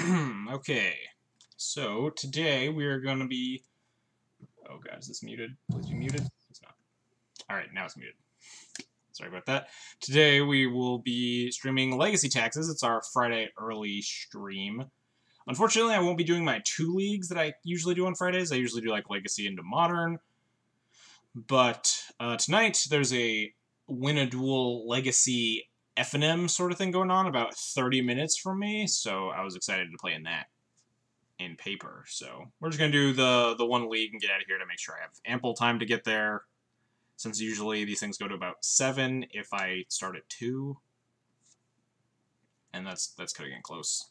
Okay, so today we are going to be... Oh god, is this muted? Please be muted. It's not. Alright, now it's muted. Sorry about that. Today we will be streaming Legacy Taxes. It's our Friday early stream. Unfortunately, I won't be doing my 2 leagues that I usually do on Fridays. I usually do like Legacy into Modern. But tonight there's a Win a Duel Legacy F&M sort of thing going on about 30 minutes from me, so I was excited to play in that in paper. So we're just going to do the one league and get out of here to make sure I have ample time to get there, since usually these things go to about 7 if I start at 2. And that's kind of getting close.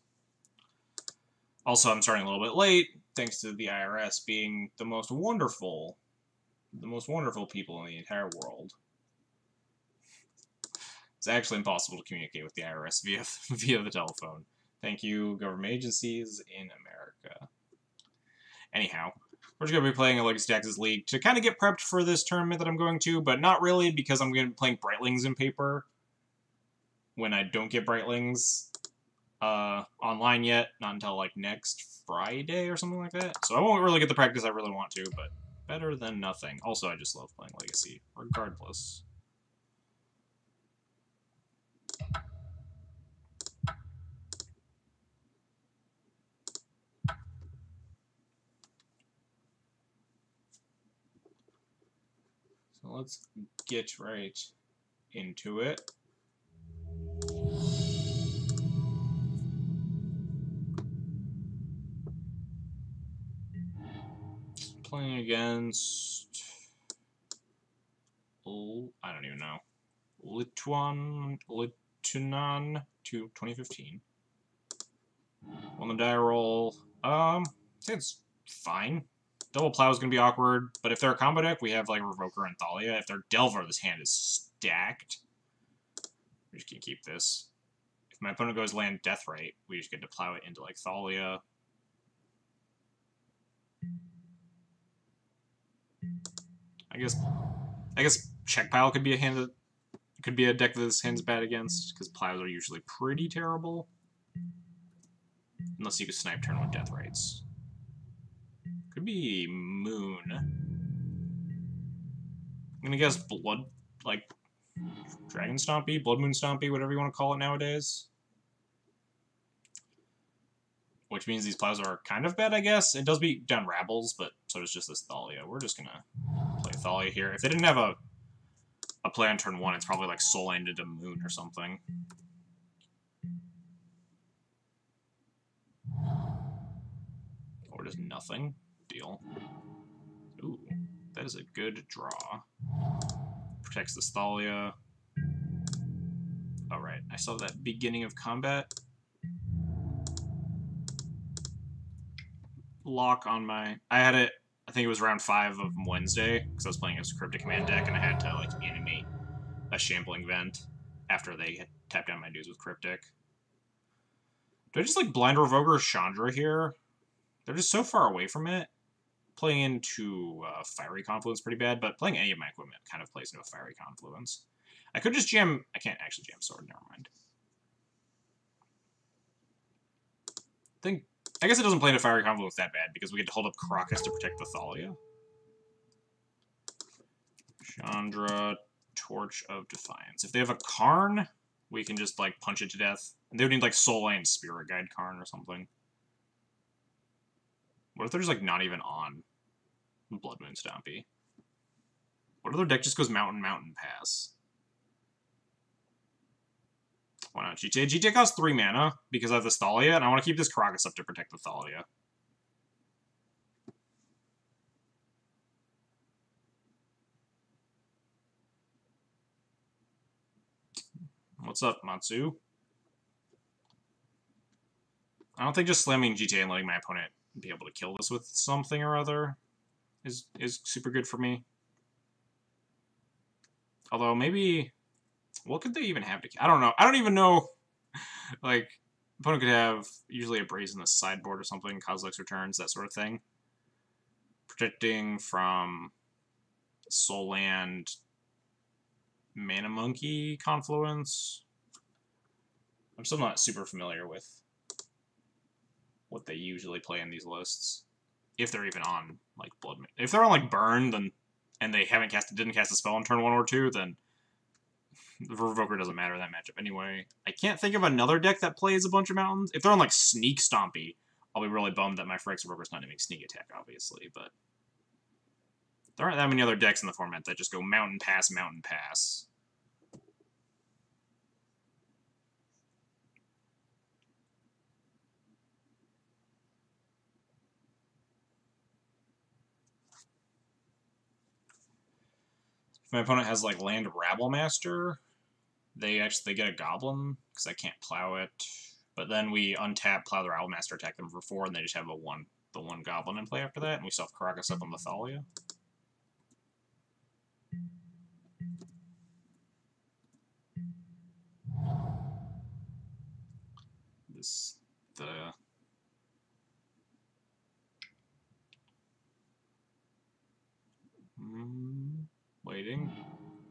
Also, I'm starting a little bit late, thanks to the IRS being the most wonderful people in the entire world. It's actually impossible to communicate with the IRS via the telephone. Thank you, government agencies in America. Anyhow, we're just going to be playing a Legacy Taxes League to kind of get prepped for this tournament that I'm going to, but not really, because I'm going to be playing Brightlings in paper when I don't get Brightlings online yet, not until like next Friday or something like that. So I won't really get the practice I really want to, but better than nothing. Also, I just love playing Legacy, regardless. So let's get right into it. Playing against... Oh, I don't even know. Lituanan 2015. On the die roll, I think it's fine. Double Plow is going to be awkward, but if they're a combo deck, we have like Revoker and Thalia. If they're Delver, this hand is stacked. We just can keep this. If my opponent goes land Deathrite, we just get to plow it into like Thalia. I guess Check Pile could be a hand that could be a deck that this hand's bad against, because plows are usually pretty terrible. Unless you could snipe turn 1 Deathrites. Could be Moon. I'm gonna guess Blood, like, Dragon Stompy, Blood Moon Stompy, whatever you want to call it nowadays. Which means these plows are kind of bad, I guess. It does beat down Rabbles, but so does just this Thalia. We're just gonna play Thalia here. If they didn't have a play on turn 1, it's probably like Soul Land into Moon or something. Or just nothing. Deal. Ooh, that is a good draw. Protects the Thalia. Alright, I saw that beginning of combat. Lock on my... I had it, I think it was round 5 of Wednesday, because I was playing as a Cryptic Command deck, and I had to, like, animate a Shambling Vent after they had tapped down my dudes with Cryptic. Do I just, like, blind Revoker Chandra here? They're just so far away from it. Playing into Fiery Confluence pretty bad, but playing any of my equipment kind of plays into a Fiery Confluence. I could just jam... I can't actually jam Sword, never mind. I guess it doesn't play into Fiery Confluence that bad, because we get to hold up Crocus to protect the Thalia. Chandra, Torch of Defiance. If they have a Karn, we can just, like, punch it to death. And they would need, like, Soul Land Spirit Guide Karn or something. What if they're just, like, not even on Blood Moon Stompy? What if their deck just goes Mountain Pass? Why not GTA? GTA costs 3 mana because I have this Thalia, and I want to keep this Crocus up to protect the Thalia. What's up, Matsu? I don't think just slamming GTA and letting my opponent be able to kill this with something or other is super good for me. Although, maybe... What could they even have to... I don't know. I don't even know... Like, opponent could have usually a Brazen in the sideboard or something, Kozilek's Returns, that sort of thing. Protecting from Soul Land, Mana Monkey Confluence. I'm still not super familiar with what they usually play in these lists. If they're even on, like, Blood Moon. If they're on, like, Burn, then, and they didn't cast a spell on turn 1 or 2, then the Revoker doesn't matter in that matchup anyway. I can't think of another deck that plays a bunch of mountains. If they're on, like, Sneak Stompy, I'll be really bummed that my Phyrex Revoker's not doing Sneak Attack, obviously, but there aren't that many other decks in the format that just go Mountain Pass, Mountain Pass. If my opponent has, like, Land Rabblemaster, they get a Goblin, because I can't plow it. But then we untap, plow the Rabblemaster, attack them for 4, and they just have the one Goblin in play after that, and we still have Karakas up on the Thalia. Waiting.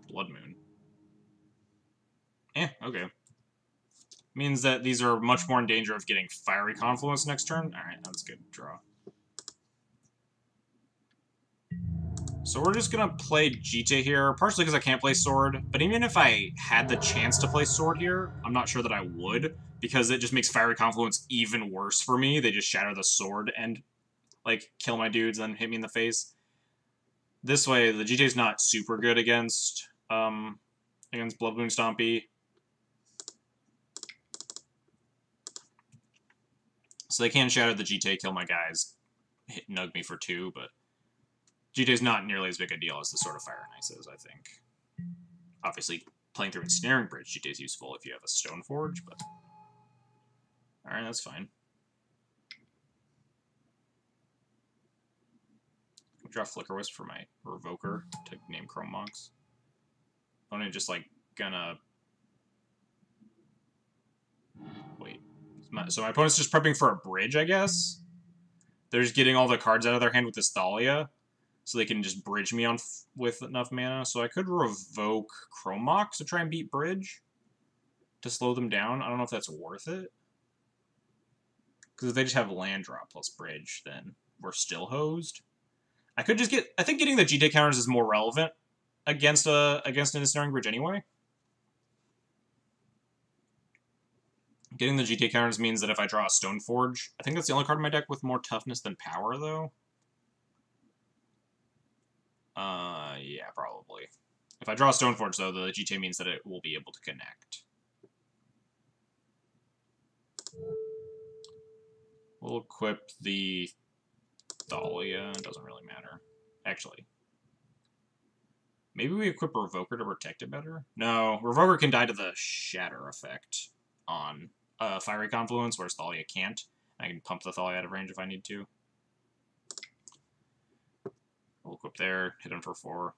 Blood Moon. Okay. Means that these are much more in danger of getting Fiery Confluence next turn. Alright, that's good. Draw. So we're just gonna play Jite here, partially because I can't play Sword, but even if I had the chance to play Sword here, I'm not sure that I would, because it just makes Fiery Confluence even worse for me. They just shatter the Sword and, like, kill my dudes and then hit me in the face. This way, the Jite's not super good against Blood Moon Stompy. So they can shatter the Jite, kill my guys, nug me for 2, but Jite's not nearly as big a deal as the Sword of Fire and Ice is, I think. Obviously, playing through Ensnaring Bridge, Jite's useful if you have a Stoneforge, but... Alright, that's fine. I'll draw Flicker Wisp for my Revoker to name Chrome Mox. I'm just, like, gonna... Wait. So my opponent's just prepping for a bridge, I guess? They're just getting all the cards out of their hand with this Thalia, so they can just bridge me on with enough mana. So I could revoke Chrome Mox to try and beat bridge to slow them down. I don't know if that's worth it. Because if they just have land drop plus bridge, then we're still hosed. I could just get... I think getting the Jite counters is more relevant against an Ensnaring Bridge anyway. Getting the Jite counters means that if I draw a Stoneforge... I think that's the only card in my deck with more toughness than power, though. Yeah, probably. If I draw a Stoneforge, though, the Jite means that it will be able to connect. We'll equip the Thalia. It doesn't really matter. Actually. Maybe we equip Revoker to protect it better? No, Revoker can die to the Shatter effect on Fiery Confluence, whereas Thalia can't. I can pump the Thalia out of range if I need to. We'll equip there, hit him for 4.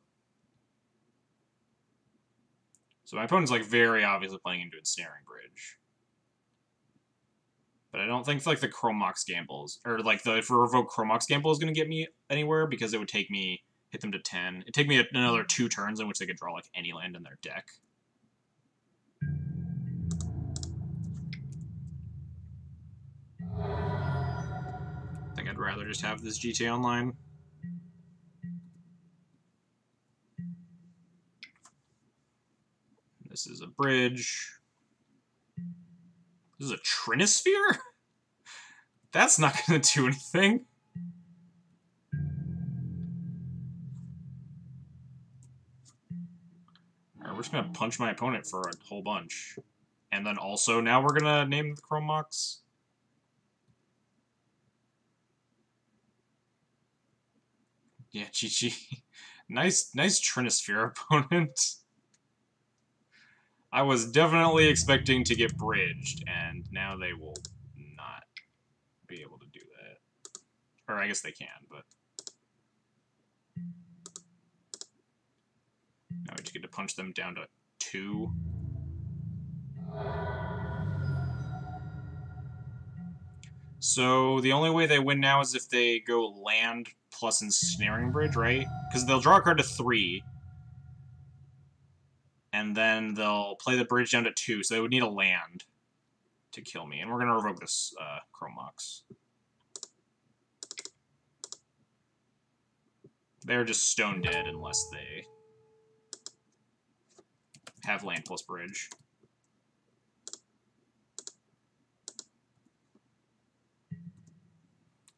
So my opponent's, like, very obviously playing into Ensnaring Bridge. But I don't think, like, the Chrome Mox Gambles, or, like, the Revoke Chrome Mox Gamble is going to get me anywhere, because it would take me, hit them to 10. It'd take me another 2 turns in which they could draw, like, any land in their deck. I think I'd rather just have this Jite online. This is a bridge. This is a Trinisphere? That's not going to do anything. Alright, we're just going to punch my opponent for a whole bunch. And then also, now we're going to name the Chrome Mox. Yeah, GG. Nice Trinisphere opponent. I was definitely expecting to get bridged, and now they will not be able to do that. Or I guess they can, but... Now we just get to punch them down to 2. So the only way they win now is if they go land plus Ensnaring Bridge, right? Because they'll draw a card to 3. And then they'll play the bridge down to 2, so they would need a land to kill me. And we're going to revoke this Chrome Mox. They're just stone dead unless they have land plus bridge.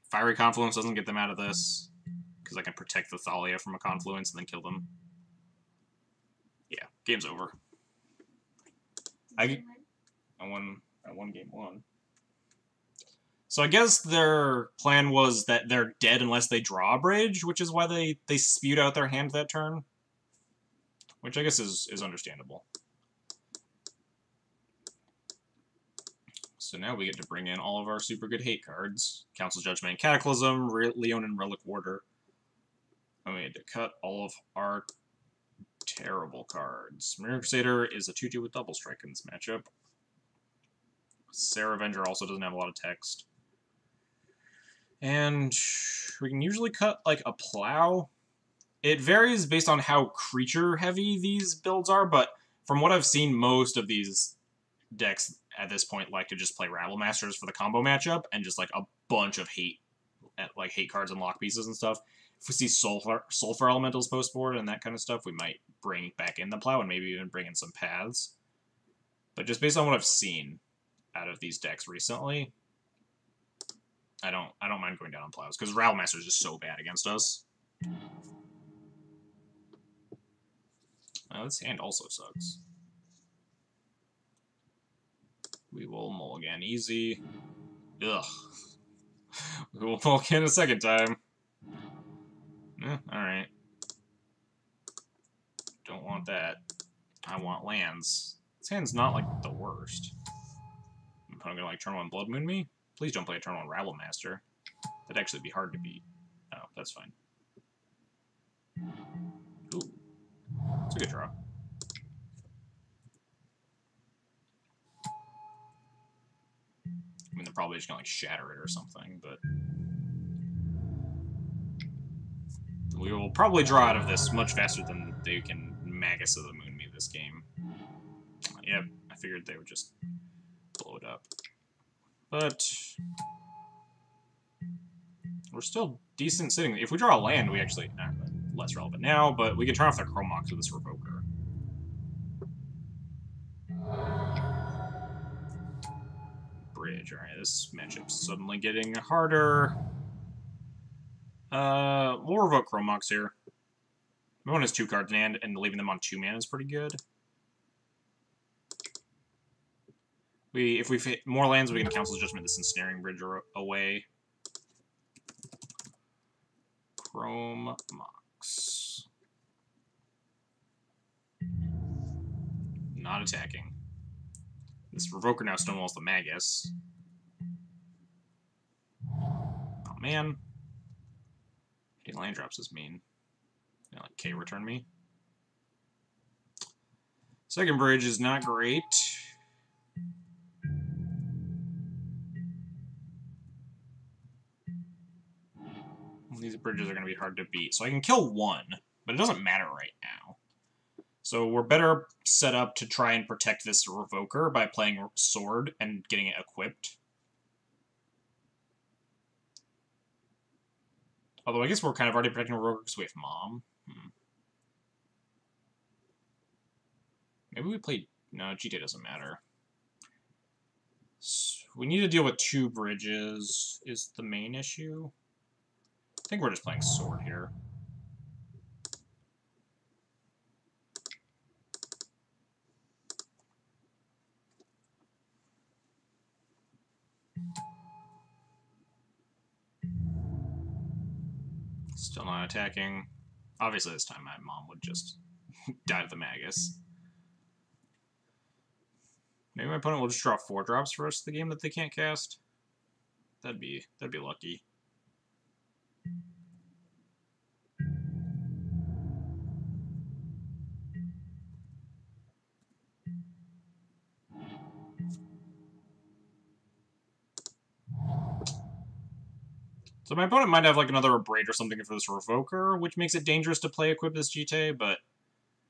Fiery Confluence doesn't get them out of this, because I can protect the Thalia from a Confluence and then kill them. Yeah, game's over. I won game 1. So I guess their plan was that they're dead unless they draw a bridge, which is why they spewed out their hand that turn. Which I guess is understandable. So now we get to bring in all of our super good hate cards. Council's Judgment and Cataclysm, Leonin Relic Warder. And we had to cut all of our terrible cards. Mirror Crusader is a 2-2 with double strike in this matchup. Sarah Avenger also doesn't have a lot of text. And we can usually cut, like, a Plow. It varies based on how creature-heavy these builds are, but from what I've seen, most of these decks at this point like to just play Rabble Masters for the combo matchup, and just, like, a bunch of hate cards and lock pieces and stuff. If we see Sulfur Elementals post-board and that kind of stuff, we might bring back in the Plow and maybe even bring in some Paths. But just based on what I've seen out of these decks recently, I don't mind going down on Plows, because Rabble Master is just so bad against us. This hand also sucks. We will mulligan easy. Ugh. We will mulligan a second time. Alright. Don't want that. I want lands. This hand's not, like, the worst. I'm probably gonna, like, turn 1 Blood Moon me? Please don't play a turn 1 Rabble Master. That'd actually be hard to beat. Oh, that's fine. Ooh. It's a good draw. I mean, they're probably just gonna, like, shatter it or something, but... we will probably draw out of this much faster than they can Magus of the Moon me this game. Yep, I figured they would just blow it up. But... we're still decent sitting. If we draw a land, we actually... less relevant now, but we can turn off the Chromox with this Revoker. Bridge. Alright, this matchup's suddenly getting harder. We'll revoke Chromox here. My one has 2 cards in hand, and leaving them on 2 mana is pretty good. If we fit more lands, we can Council's Judgment this Ensnaring Bridge away. Chromox. Not attacking. This Revoker now stonewalls the Magus. Oh man. Hitting land drops is mean. You know, like K return me. Second bridge is not great. These bridges are going to be hard to beat. So I can kill 1, but it doesn't matter right now. So we're better set up to try and protect this Revoker by playing Sword and getting it equipped. Although I guess we're kind of already protecting Revoker because we have Mom. Maybe we play... no, GTA doesn't matter. So we need to deal with 2 bridges is the main issue. I think we're just playing Sword here. Still not attacking. Obviously this time my Mom would just die to the Magus. Maybe my opponent will just draw 4 drops for us the game that they can't cast. That'd be lucky. So my opponent might have like another Abrade or something for this Revoker, which makes it dangerous to play equip this GTA, but at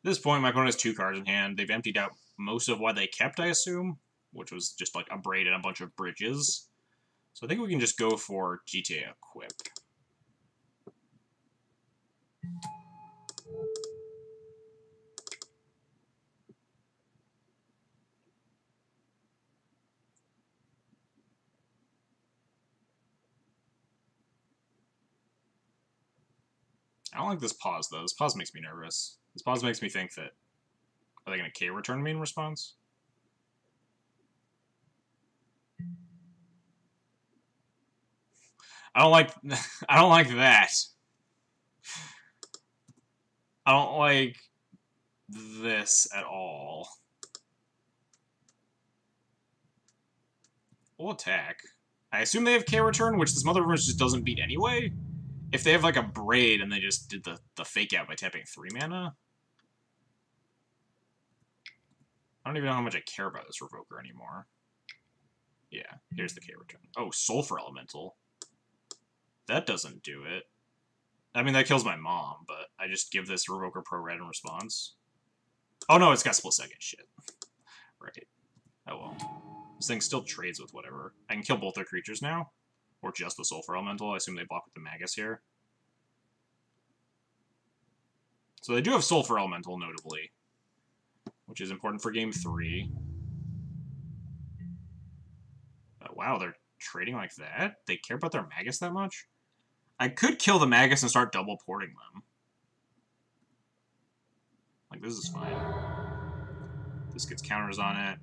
this point my opponent has 2 cards in hand. They've emptied out most of what they kept, I assume, which was just like Abrade and a bunch of bridges. So I think we can just go for GTA equip. I don't like this pause, though. This pause makes me nervous. This pause makes me think that... Are they going to K-return me in response? I don't like... I don't like that. I don't like this at all. We'll attack. I assume they have K-return, which this motherfucker just doesn't beat anyway? If they have, like, a Braid and they just did the fake-out by tapping 3 mana? I don't even know how much I care about this Revoker anymore. Yeah, here's the K-return. Oh, Sulfur Elemental. That doesn't do it. I mean, that kills my mom, but I just give this Revoker Pro Red in response. Oh no, it's got Split Second. Shit. Right. Oh well. This thing still trades with whatever. I can kill both their creatures now. Or just the Sulfur Elemental. I assume they block with the Magus here. So they do have Sulfur Elemental, notably. Which is important for game 3. Wow, they're trading like that? They care about their Magus that much? I could kill the Magus and start double porting them. Like, this is fine. This gets counters on it.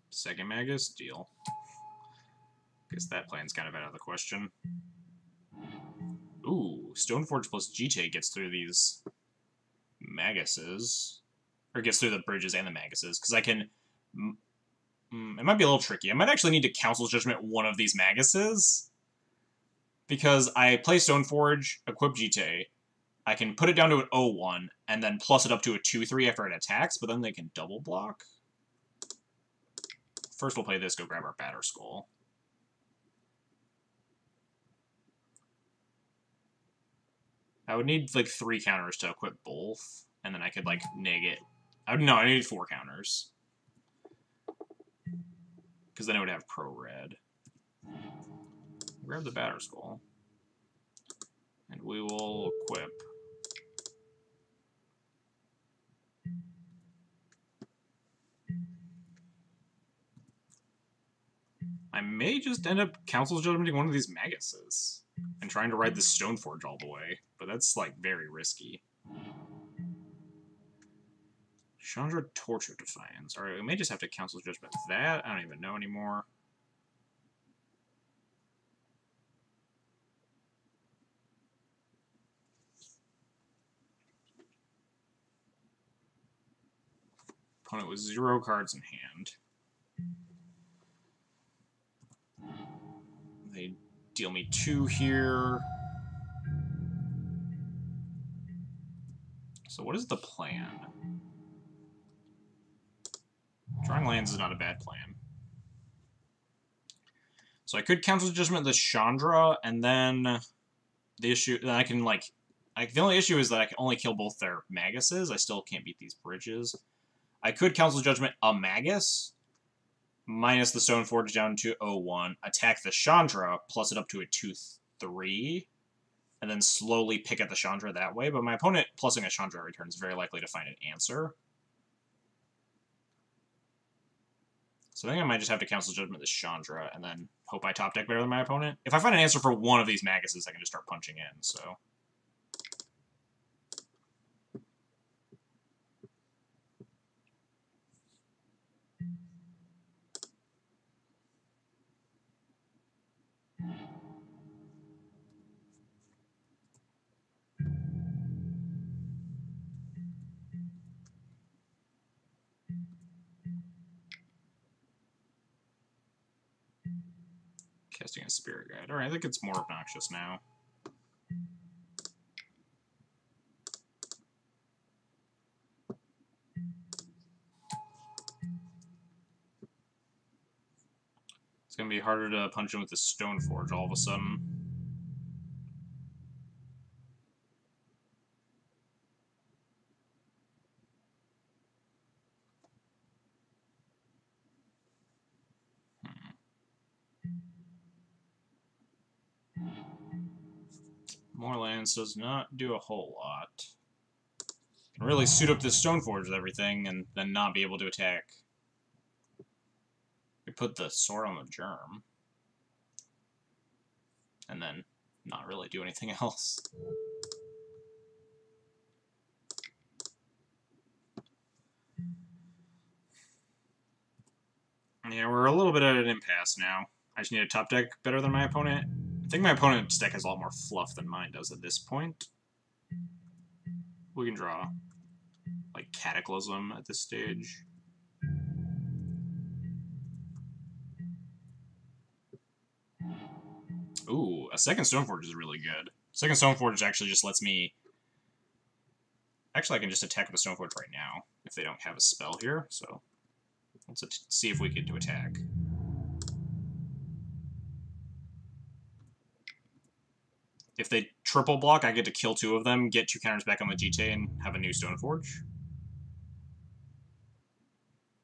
Second Magus? Deal. Guess that plan's kind of out of the question. Ooh, Stoneforge plus GTA gets through these Maguses. Or gets through the bridges and the Maguses, because I can... it might be a little tricky. I might actually need to Council's Judgment one of these Maguses. Because I play Stoneforge, equip GTA, I can put it down to an 0-1, and then plus it up to a 2-3 after it attacks, but then they can double block. First we'll play this, go grab our Batterskull. I would need, like, 3 counters to equip both, and then I could, like, neg it. No, I need 4 counters. Because then I would have Pro Red. Grab the Batterskull. And we will equip. I may just end up Council's Judgmenting one of these Maguses. And trying to ride the Stoneforge all the way. But that's, like, very risky. Chandra Torch of Defiance. Alright, we may just have to Council's Judgment that. I don't even know anymore. Opponent with 0 cards in hand. They deal me 2 here. So what is the plan? Drawing lands is not a bad plan. So I could Council's Judgment the Chandra, and then the issue... Then I can, like... the only issue is that I can only kill both their Maguses. I still can't beat these bridges. I could Council's Judgment a Magus, minus the Stoneforge down to 0-1, attack the Chandra, plus it up to a 2-3, and then slowly pick at the Chandra that way. But my opponent plussing a Chandra every turn is very likely to find an answer. So I think I might just have to Council's Judgment this Chandra, and then hope I top deck better than my opponent. If I find an answer for one of these Maguses, I can just start punching in, so... Casting a Spirit Guide. Alright, I think it's more obnoxious now. It's going to be harder to punch in with the Stoneforge all of a sudden. More lands does not do a whole lot. Can really suit up this Stoneforge with everything and then not be able to attack. We put the sword on the germ. And then not really do anything else. Yeah, we're a little bit at an impasse now. I just need a top deck better than my opponent. I think my opponent's deck has a lot more fluff than mine does at this point. We can draw, like, Cataclysm at this stage. Ooh, a second Stoneforge is really good. Second Stoneforge actually just lets me... Actually, I can just attack with the Stoneforge right now, if they don't have a spell here, so... Let's see if we get to attack. If they triple block, I get to kill 2 of them, get 2 counters back on the GT, and have a new Stoneforge.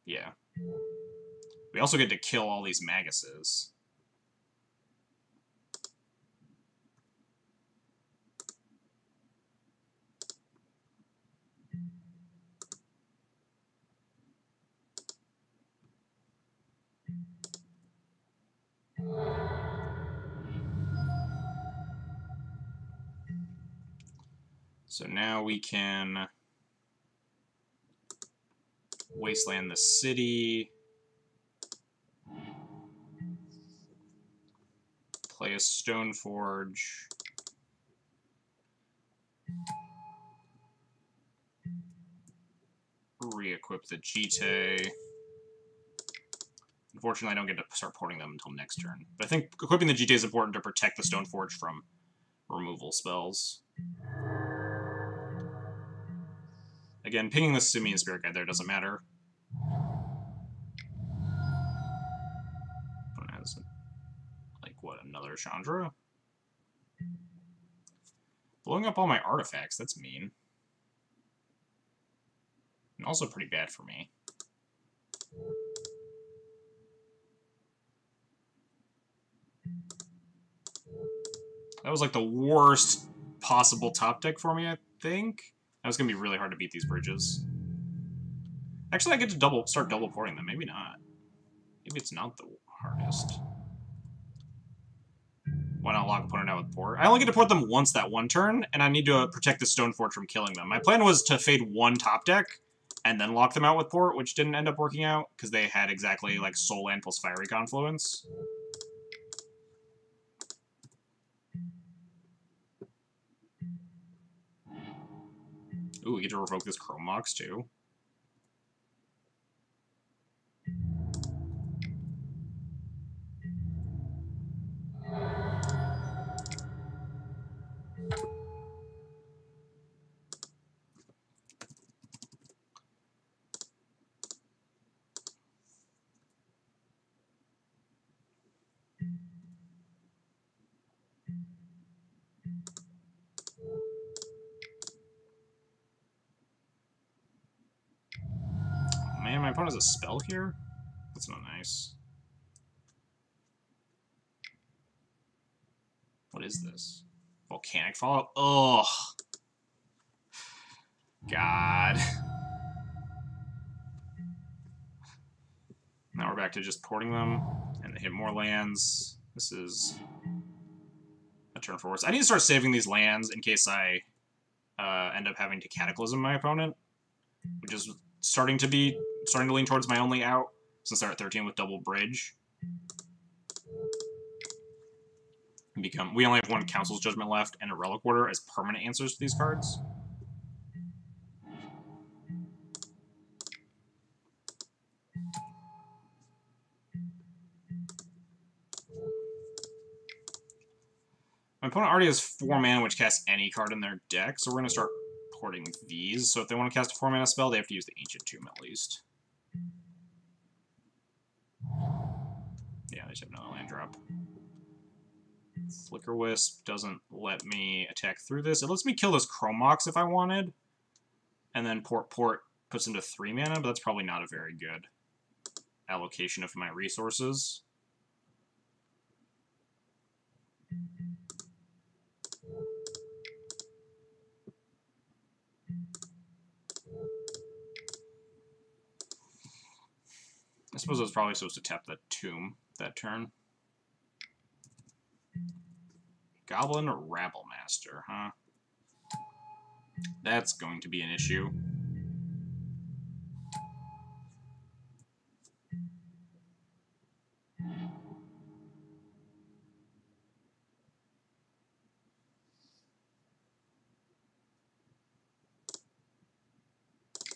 Yeah. We also get to kill all these Maguses. So now we can wasteland the city, play a Stoneforge, re-equip the Jite. Unfortunately, I don't get to start porting them until next turn. But I think equipping the Jite is important to protect the Stoneforge from removal spells. Again, pinging the Simian Spirit Guide there doesn't matter. Has, like, what, another Chandra? Blowing up all my artifacts, that's mean. And also pretty bad for me. That was like the worst possible top deck for me, I think. That was going to be really hard to beat these bridges. Actually, I get to start double porting them. Maybe not. Maybe it's not the hardest. Why not lock opponent out with port? I only get to port them once that one turn, and I need to protect the Stoneforge from killing them. My plan was to fade one top deck, and then lock them out with port, which didn't end up working out, because they had exactly, like, Soul Land plus Fiery Confluence. Ooh, we get to revoke this Chrome Mox, too. Man, my opponent has a spell here? That's not nice. What is this? Volcanic Fallout? Ugh. God. Now we're back to just porting them, and they hit more lands. This is a turn for worse. I need to start saving these lands in case I end up having to Cataclysm my opponent, which is starting to lean towards my only out, since they're at 13 with double bridge. We only have 1 Council's Judgment left and a Relic Order as permanent answers to these cards. My opponent already has 4 mana, which casts any card in their deck, so we're going to start porting these. So if they want to cast a 4 mana spell, they have to use the Ancient Tomb at least. Yeah, they just have another land drop. Flicker Wisp doesn't let me attack through this. It lets me kill this Chrome Mox if I wanted. And then port puts into 3 mana, but that's probably not a very good allocation of my resources. suppose I was probably supposed to tap the tomb that turn. Goblin or Rabble Master, huh? That's going to be an issue.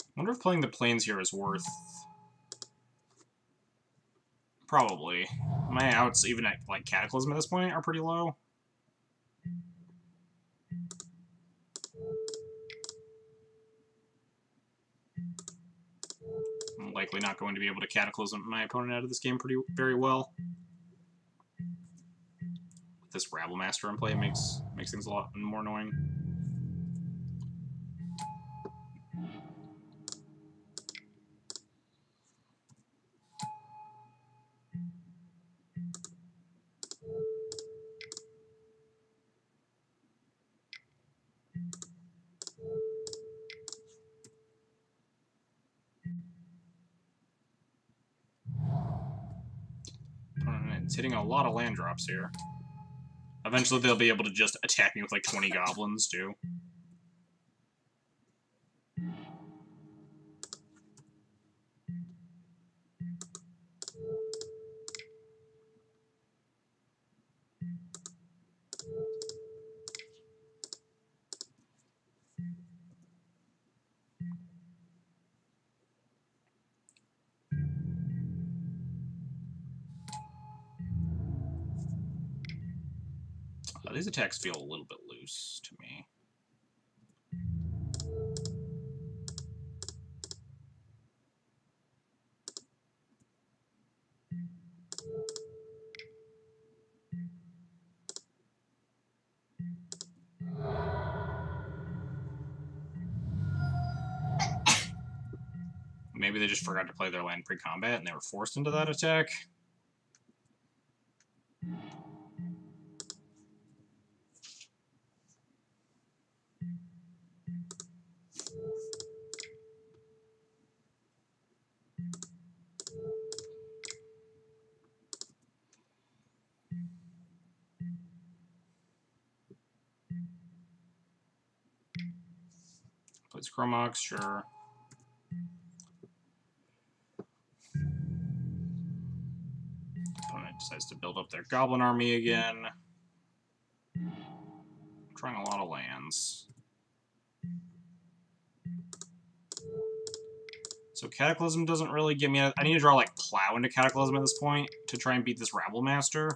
I wonder if playing the planes here is worth... Probably. My outs, even at like Cataclysm at this point, are pretty low. I'm likely not going to be able to Cataclysm my opponent out of this game very well. With this Rabble Master in play makes things a lot more annoying. It's hitting a lot of land drops here. Eventually they'll be able to just attack me with like 20 goblins, too. These attacks feel a little bit loose to me. Maybe they just forgot to play their land pre-combat and they were forced into that attack. Plays Chromox, sure. Opponent decides to build up their Goblin army again. Trying a lot of lands. So Cataclysm doesn't really give me... I need to draw, like, Plow into Cataclysm at this point to try and beat this Rabble Master.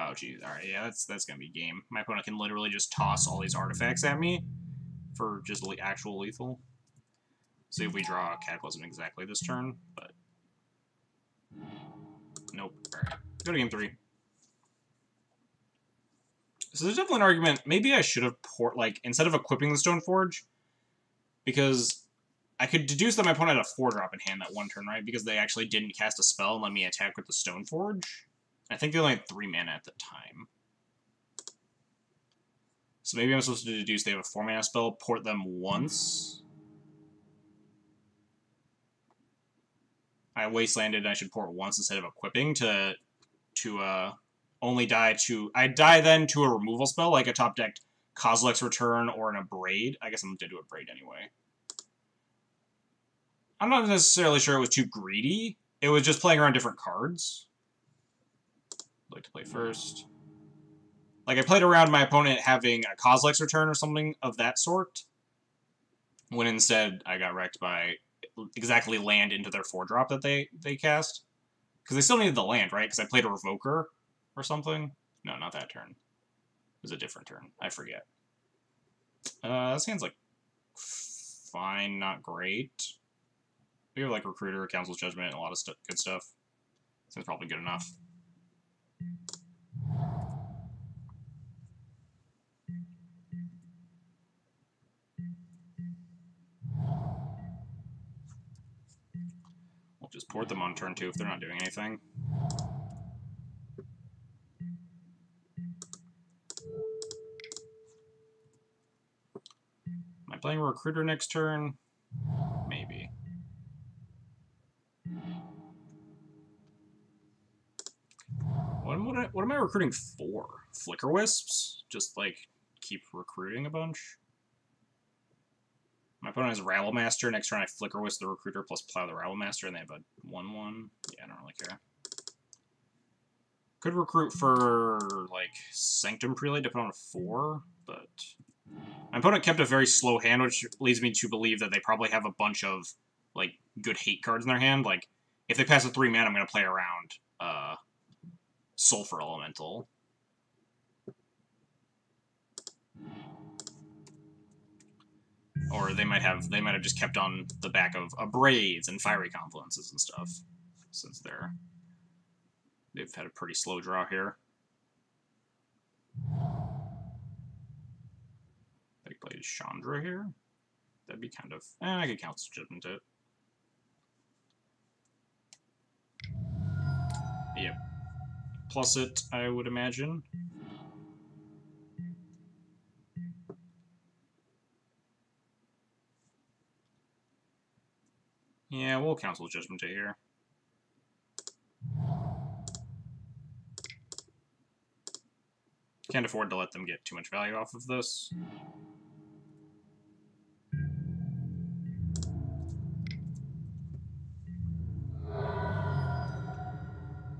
Oh, geez. Alright, yeah, that's gonna be game. My opponent can literally just toss all these artifacts at me for just actual lethal. See if we draw Cataclysm exactly this turn, but... Nope. Alright. Go to game 3. So there's definitely an argument, maybe I should have instead of equipping the Stoneforge, because I could deduce that my opponent had a 4-drop in hand that one turn, right? Because they actually didn't cast a spell and let me attack with the Stoneforge. I think they only had 3 mana at the time. So maybe I'm supposed to deduce they have a 4-mana spell, port them once. I wastelanded and I should port once instead of equipping to only die to... I die then to a removal spell, like a top-decked Kozilek's Return or an Abrade. I guess I'm going to do Abrade anyway. I'm not necessarily sure it was too greedy. It was just playing around different cards. I'd like to play first. Like, I played around my opponent having a Kozilek's Return or something of that sort, when instead I got wrecked by exactly land into their 4-drop that they cast. Because they still needed the land, right? Because I played a Revoker or something. No, not that turn. It was a different turn. I forget. This hand's, like, fine, not great. We have, like, Recruiter, Council's Judgment, and a lot of good stuff. Seems probably good enough. We'll just port them on turn 2 if they're not doing anything. I playing a recruiter next turn? Maybe. What am I recruiting for? Flicker Wisps? Just, like, keep recruiting a bunch? My opponent has Rabble Master. Next turn I Flicker Wisp the recruiter plus Plow the Rabble Master, and they have a 1/1. Yeah, I don't really care. Could recruit for, like, Sanctum Prelate to put on a 4, but... My opponent kept a very slow hand, which leads me to believe that they probably have a bunch of, like, good hate cards in their hand. Like, if they pass a 3-mana, I'm going to play around Sulfur Elemental. Or they might have just kept on the back of Abrades and Fiery Confluences and stuff, since they've had a pretty slow draw here. They played Chandra here. That'd be kind of... I could Council Judgment it. Yep. Plus it, I would imagine. Yeah, we'll Council Judgment it here. Can't afford to let them get too much value off of this.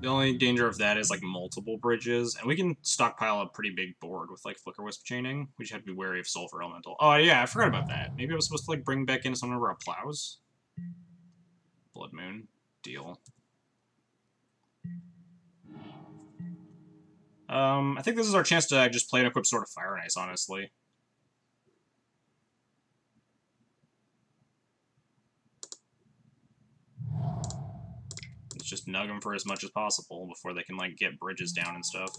The only danger of that is, like, multiple bridges, and we can stockpile a pretty big board with, like, Flicker Wisp chaining. We just have to be wary of Sulfur Elemental. Oh, yeah, I forgot about that. Maybe I was supposed to, like, bring back in some of our Plows? Blood Moon. Deal. I think this is our chance to just play an equipped Sword of Fire and Ice, honestly. Let's just nug them for as much as possible before they can, like, get bridges down and stuff.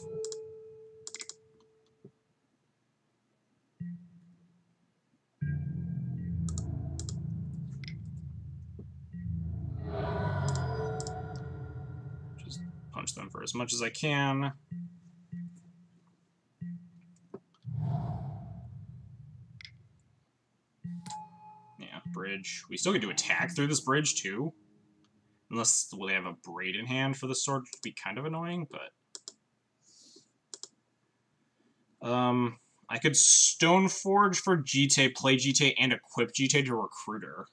Just punch them for as much as I can. Yeah, bridge. We still get to attack through this bridge, too. Unless they have a Braid in hand for the sword, which would be kind of annoying, but... I could Stoneforge for GT, play GT, and equip GT to Recruiter.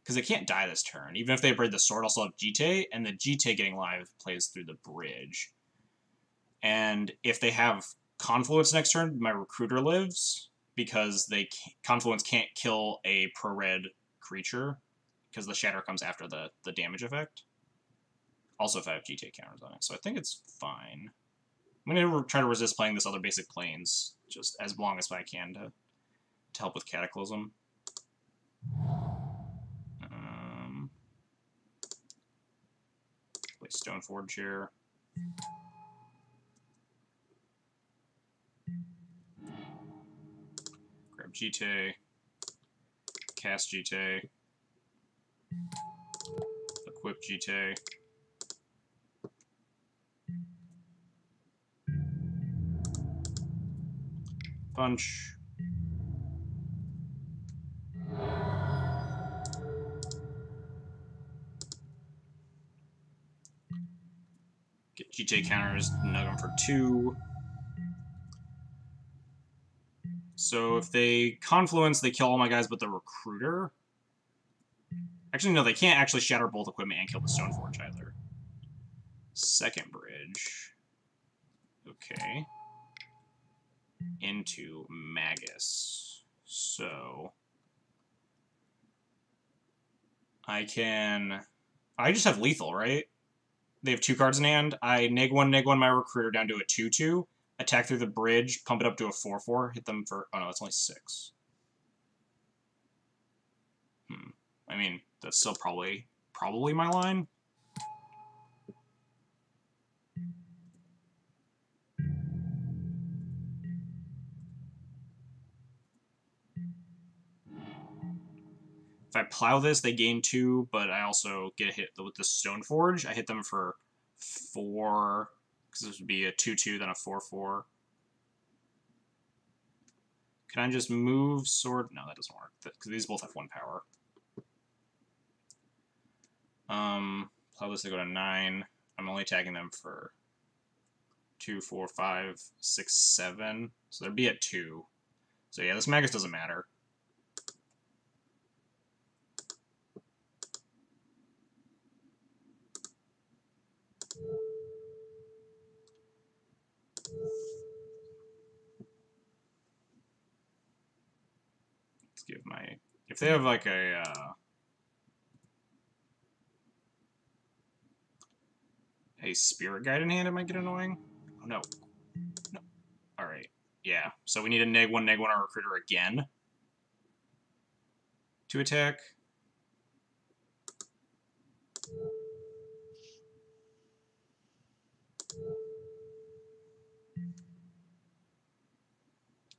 Because they can't die this turn. Even if they braid the sword, I'll still have GT, and the GT getting live plays through the bridge. And if they have Confluence next turn, my Recruiter lives, because Confluence can't kill a pro-red creature, because the Shatter comes after the damage effect. Also if I have GT counters on it, so I think it's fine. I'm going to try to resist playing this other basic planes, just as long as I can to help with Cataclysm. Play Stoneforge here. Grab GT. Cast GT. Equip GT. Punch. Get GT counters, nug them for 2. So if they Confluence, they kill all my guys but the Recruiter. Actually, no, they can't actually shatter both equipment and kill the Stoneforge either. Second bridge. Okay. Into Magus. So... I just have lethal, right? They have 2 cards in hand. I neg 1 my Recruiter down to a 2/2. Attack through the bridge, pump it up to a 4/4, hit them for... Oh no, it's only 6. I mean, that's still probably my line. If I plow this, they gain 2, but I also get hit with the Stoneforge. I hit them for 4, because this would be a 2/2, then a 4/4. Can I just move sword? No, that doesn't work, because these both have 1 power. Plow this to go to 9. I'm only attacking them for 2, 4, 5, 6, 7. So they'd be at 2. So yeah, this Magus doesn't matter. Let's give my... If they have like a spirit guide in hand, it might get annoying. Oh no. No. Alright. Yeah. So we need a -1/-1 on our recruiter again to attack.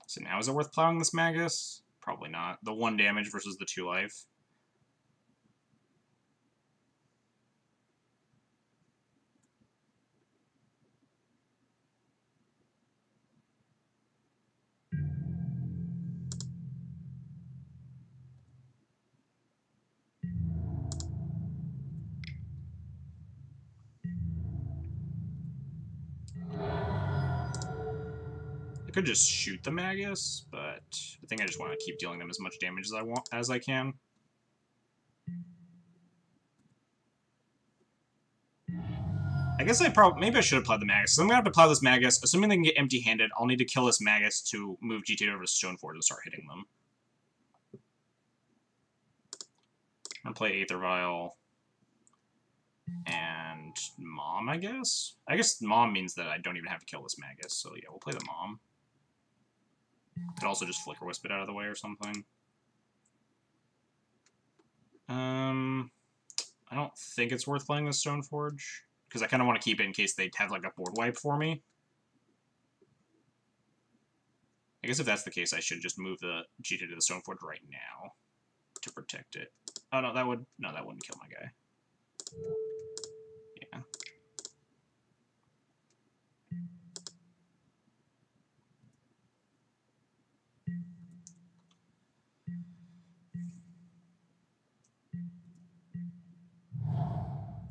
So now is it worth plowing this Magus? Probably not. The 1 damage versus the 2 life. I could just shoot the Magus, but I think I just want to keep dealing them as much damage as I can. I guess maybe I should have plowed the Magus. So I'm gonna have to plow this Magus. Assuming they can get empty-handed, I'll need to kill this Magus to move GTA over to Stoneforge and start hitting them. I'm gonna play Aether Vial and Mom, I guess? I guess Mom means that I don't even have to kill this Magus, so yeah, we'll play the Mom. Could also just Flicker Wisp it out of the way or something. I don't think it's worth playing the Stoneforge, because I kind of want to keep it in case they have like a board wipe for me. I guess if that's the case, I should just move the GTA to the Stoneforge right now to protect it. Oh no, that wouldn't kill my guy. Yeah.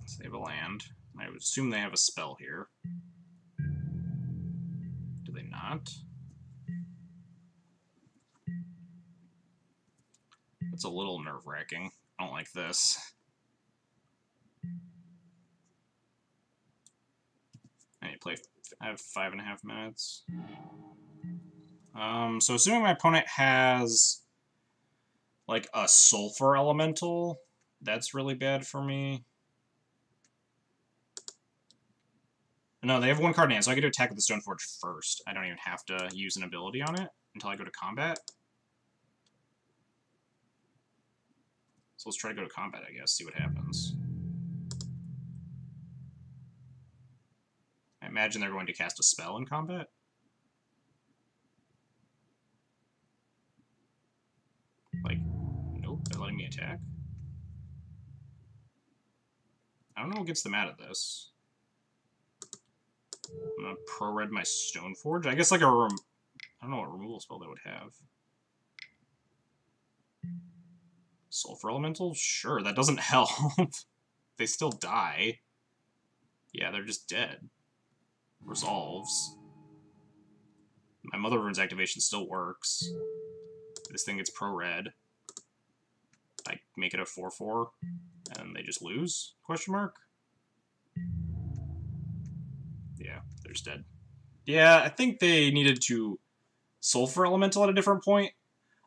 So they have a land. I would assume they have a spell here. Do they not? It's a little nerve-wracking. I don't like this. I need to play. I have 5.5 minutes. So assuming my opponent has like a Sulfur Elemental, that's really bad for me. No, they have 1 card in hand, so I get to attack with the Stoneforge first. I don't even have to use an ability on it until I go to combat. So let's try to go to combat, I guess, see what happens. I imagine they're going to cast a spell in combat. Like, nope, they're letting me attack. I don't know what gets them out of this. I'm gonna pro-red my Stoneforge. I guess like I don't know what removal spell they would have. Sulfur Elemental? Sure, that doesn't help. They still die. Yeah, they're just dead. Resolves. My Mother Rune's activation still works. This thing gets pro-red. I make it a 4/4, and they just lose? Question mark? Yeah, they're just dead. Yeah, I think they needed to Sulfur Elemental at a different point.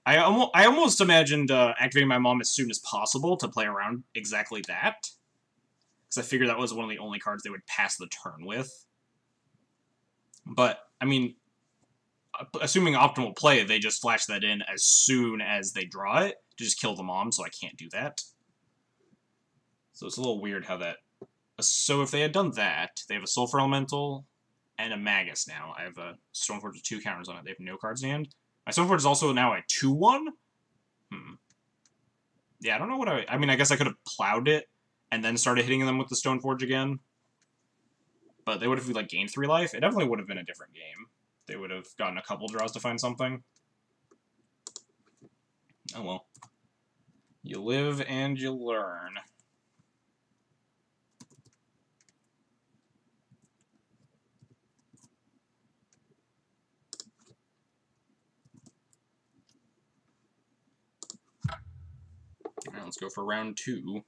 I almost imagined activating my Mom as soon as possible to play around exactly that. Because I figured that was one of the only cards they would pass the turn with. But, I mean, assuming optimal play, they just flash that in as soon as they draw it to just kill the Mom, so I can't do that. So it's a little weird how that... So if they had done that, they have a Sulfur Elemental and a Magus now. I have a Stoneforge with 2 counters on it. They have no cards in hand. My Stoneforge is also now a 2/1? Yeah, I don't know what I mean, I guess I could have plowed it and then started hitting them with the Stoneforge again. But they would have, like, gained 3 life. It definitely would have been a different game. They would have gotten a couple draws to find something. Oh well. You live and you learn. Alright, let's go for round 2.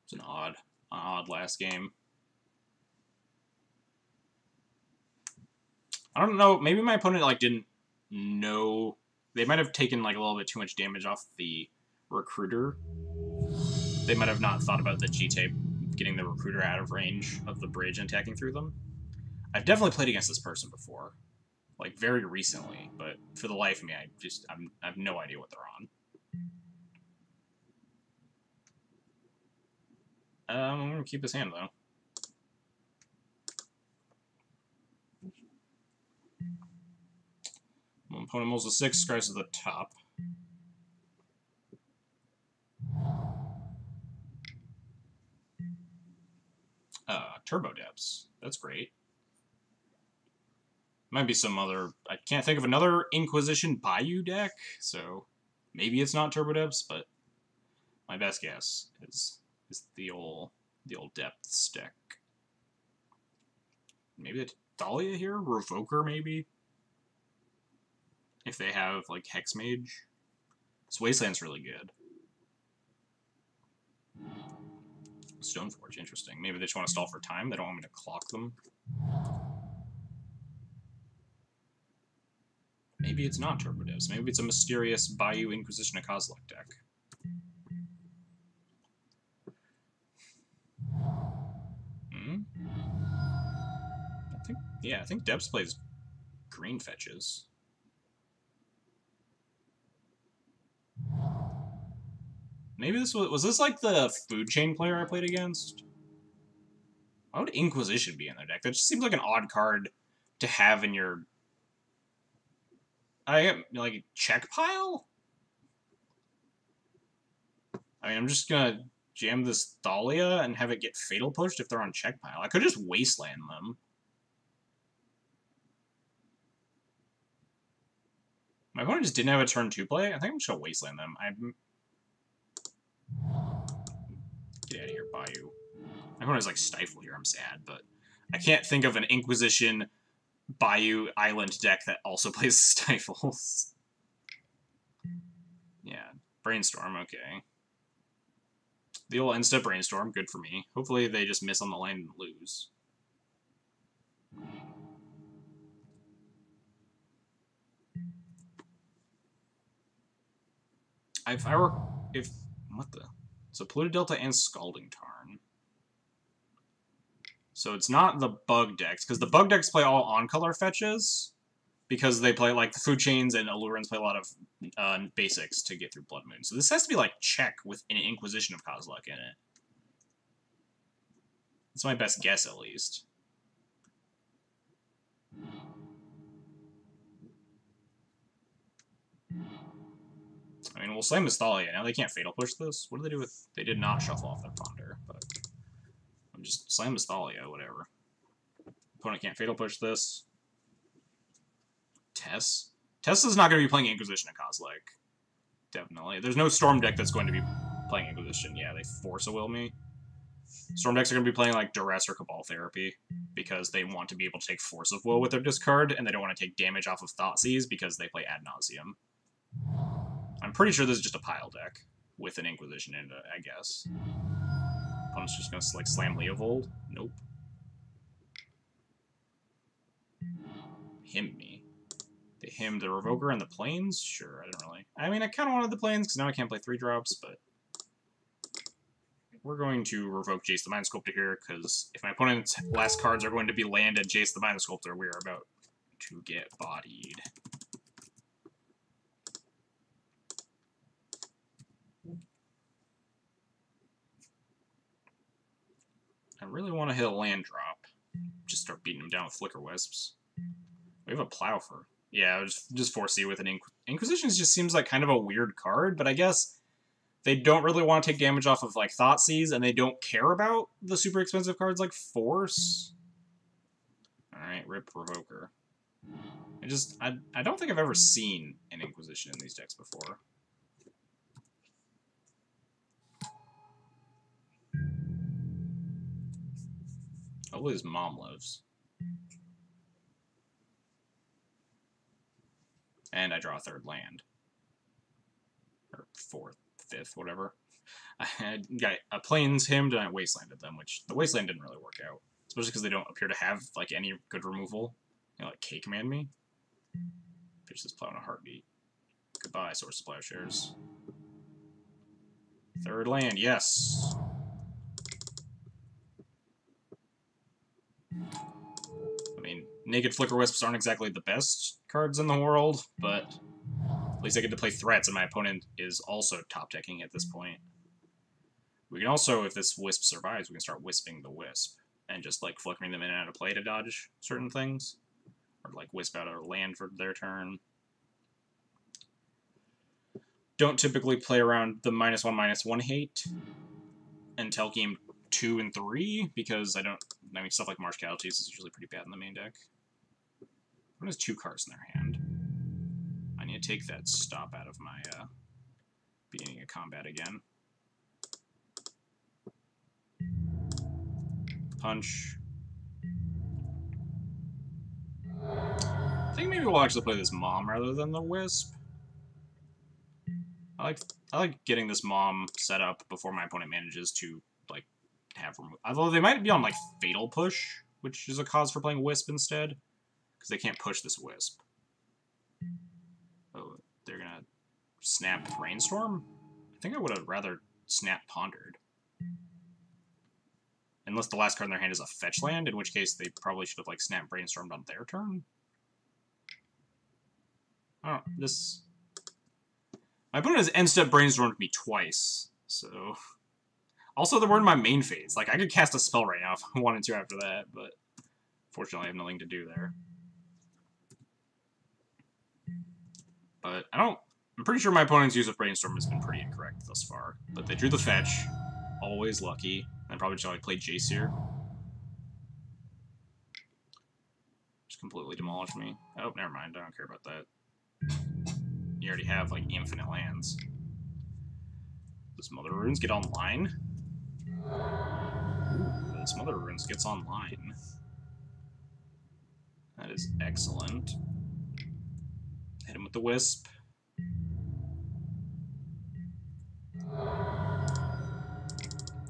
It's an odd last game. I don't know, maybe my opponent like didn't know. They might have taken like a little bit too much damage off the recruiter. They might have not thought about the G-tape getting the recruiter out of range of the bridge and attacking through them. I've definitely played against this person before, like very recently, but for the life of me, I have no idea what they're on. I'm gonna keep his hand though. My opponent mulls a 6, scratches the top. Turbo Depths. That's great. Might be some other... I can't think of another Inquisition Bayou deck, so maybe it's not Turbo Depths, but my best guess is the old Depths deck. Maybe the Thalia here? Revoker, maybe? If they have, like, Hexmage. This Wasteland's really good. Stoneforge, interesting. Maybe they just want to stall for time. They don't want me to clock them. Maybe it's not Turbo Depths. Maybe it's a mysterious Bayou Inquisition of Kozilek deck. I think Depths plays green fetches. Maybe this was this like the food chain player I played against? Why would Inquisition be in their deck? That just seems like an odd card to have in your... like, check pile? I mean, I'm just gonna jam this Thalia and have it get Fatal Pushed if they're on check pile. I could just Wasteland them. My opponent just didn't have a turn 2 play. I think I'm just gonna Wasteland them. Get out of here, Bayou. My opponent is like Stifle here. I'm sad, but I can't think of an Inquisition Bayou Island deck that also plays Stifles. Yeah, Brainstorm, okay. The old insta Brainstorm, good for me. Hopefully they just miss on the line and lose. What the? So Polluted Delta and Scalding Tarn. So it's not the bug decks, because the bug decks play all on-color fetches, because they play, like, the Food Chains and Allurans play a lot of basics to get through Blood Moon. So this has to be, like, check with an Inquisition of Kozilek in it. That's my best guess, at least. I mean, we'll slam this Thalia. Now they can't Fatal Push this. What do they do with... They did not shuffle off their Ponder, but... I'm just slam this Thalia, whatever. Opponent can't Fatal Push this. Tess? Tess is not going to be playing Inquisition of Kozilek. Definitely. There's no Storm deck that's going to be playing Inquisition. Yeah, they Force a Will me. Storm decks are going to be playing, like, Duress or Cabal Therapy, because they want to be able to take Force of Will with their discard, and they don't want to take damage off of Thoughtseize because they play Ad Nauseam. I'm pretty sure this is just a pile deck with an Inquisition in it, I guess. Opponent's just gonna like slam Leovold? Nope. Him me. They him the Revoker and the Plains? Sure, I don't really. I mean, I kind of wanted the Plains because now I can't play 3-drops, but we're going to revoke Jace the Mind Sculptor here because if my opponent's last cards are going to be land and Jace the Mind Sculptor, we are about to get bodied. I really want to hit a land drop. Just start beating him down with Flicker Wisps. We have a Plowfer. Yeah, just 4C with an Inquisition just seems like kind of a weird card, but I guess they don't really want to take damage off of like Thoughtseize, and they don't care about the super expensive cards like Force. Alright, rip Revoker. I don't think I've ever seen an Inquisition in these decks before. Hopefully his mom lives. And I draw a third land. Or fourth, fifth, whatever. I Plains him, and I Wastelanded them, which the Wasteland didn't really work out. Especially because they don't appear to have, like, any good removal. You know, like, K-Command me. Pitch this Plow in a heartbeat. Goodbye, Source of Plowshares. Third land, yes! I mean, Naked Flicker Wisps aren't exactly the best cards in the world, but at least I get to play threats, and my opponent is also top-decking at this point. We can also, if this Wisp survives, we can start Wisping the Wisp, and just, like, flickering them in and out of play to dodge certain things. Or, like, Wisp out a land for their turn. Don't typically play around the -1/-1 hate until game 2 and 3, because I mean, stuff like Marsh Casualties is usually pretty bad in the main deck. What has 2 cards in their hand? I need to take that stop out of my beginning of combat again. Punch. I think maybe we'll actually play this Mom rather than the Wisp. I like getting this Mom set up before my opponent manages to, like, have remove. Although they might be on, like, Fatal Push, which is a cause for playing Wisp instead. Because they can't push this Wisp. Oh, they're gonna snap Brainstorm? I think I would have rather snap Pondered. Unless the last card in their hand is a fetch land, in which case they probably should have, like, snap Brainstormed on their turn. I don't know, this... My opponent has end-step Brainstormed me twice, so... Also, they were in my main phase. Like, I could cast a spell right now if I wanted to after that, but... Fortunately, I have nothing to do there. But I'm pretty sure my opponent's use of Brainstorm has been pretty incorrect thus far. But they drew the fetch. Always lucky. And probably just like played Jaceer. Just completely demolished me. Oh, never mind. I don't care about that. You already have, like, infinite lands. Does Mother Runes get online? Ooh, this Mother Runes gets online. That is excellent. Hit him with the Wisp.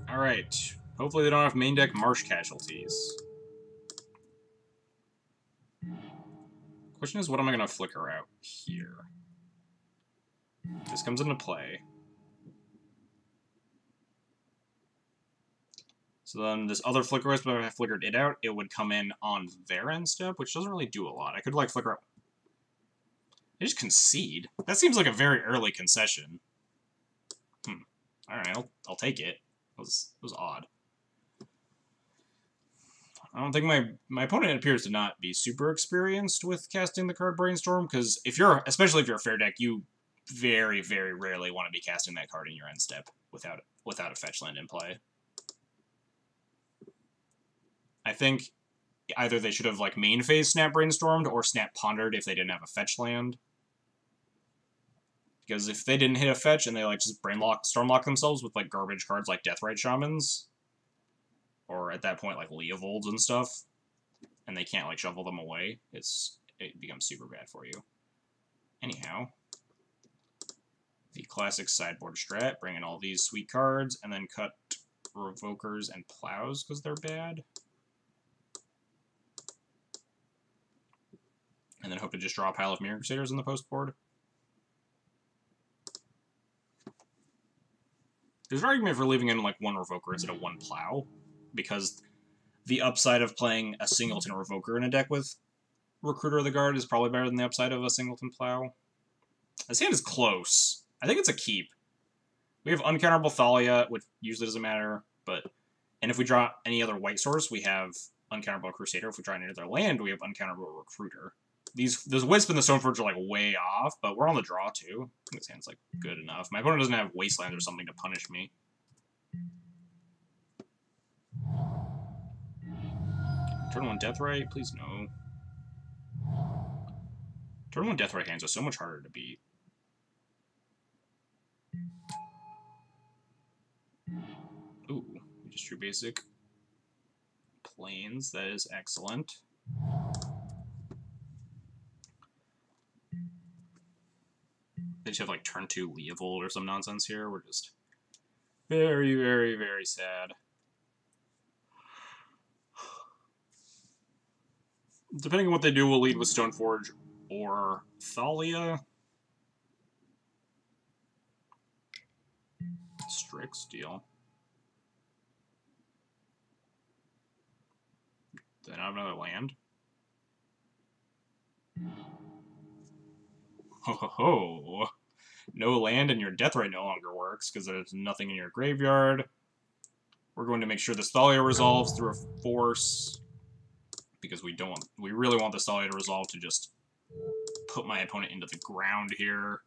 Alright. Hopefully they don't have main deck Marsh Casualties. Question is, what am I going to flicker out here? This comes into play. So then this other Flicker Wisp, if I flickered it out, it would come in on their end step, which doesn't really do a lot. I could, like, flicker out. They just concede. That seems like a very early concession. Alright, I'll take it. It was odd. I don't think my opponent appears to not be super experienced with casting the card Brainstorm, because especially if you're a fair deck, you very, very rarely want to be casting that card in your end step without a fetch land in play. I think either they should have, like, main phase Snap Brainstormed or Snap Pondered if they didn't have a fetch land. Because if they didn't hit a fetch and they, like, just Stormlock themselves with, like, garbage cards like Deathrite Shamans, or at that point, like, Leovolds and stuff, and they can't, like, shuffle them away, it becomes super bad for you. Anyhow, the classic sideboard strat, bring in all these sweet cards, and then cut Revokers and Plows because they're bad. And then hope to just draw a pile of Mirror Crusaders in the post board. There's an argument for leaving in, like, 1 Revoker instead of 1 Plow, because the upside of playing a singleton Revoker in a deck with Recruiter of the Guard is probably better than the upside of a singleton Plow. This hand is close. I think it's a keep. We have Uncounterable Thalia, which usually doesn't matter, and if we draw any other white source, we have Uncounterable Crusader. If we draw any other land, we have Uncounterable Recruiter. Those Wisp and the Stoneforge are, like, way off, but we're on the draw, too. I think this hand's, like, good enough. My opponent doesn't have Wasteland or something to punish me. Turn 1 Deathrite? Please no. Turn 1 Deathrite hands are so much harder to beat. Ooh, we just drew basic planes. That is excellent. They just have like turn 2 Leovold or some nonsense here. We're just very, very, very sad. Depending on what they do, we'll lead with Stoneforge or Thalia. Strix deal. Then I have another land. Ho ho ho! No land and your Deathrite no longer works because there's nothing in your graveyard. We're going to make sure this Thalia resolves through a force because we really want this Thalia to resolve to just put my opponent into the ground here.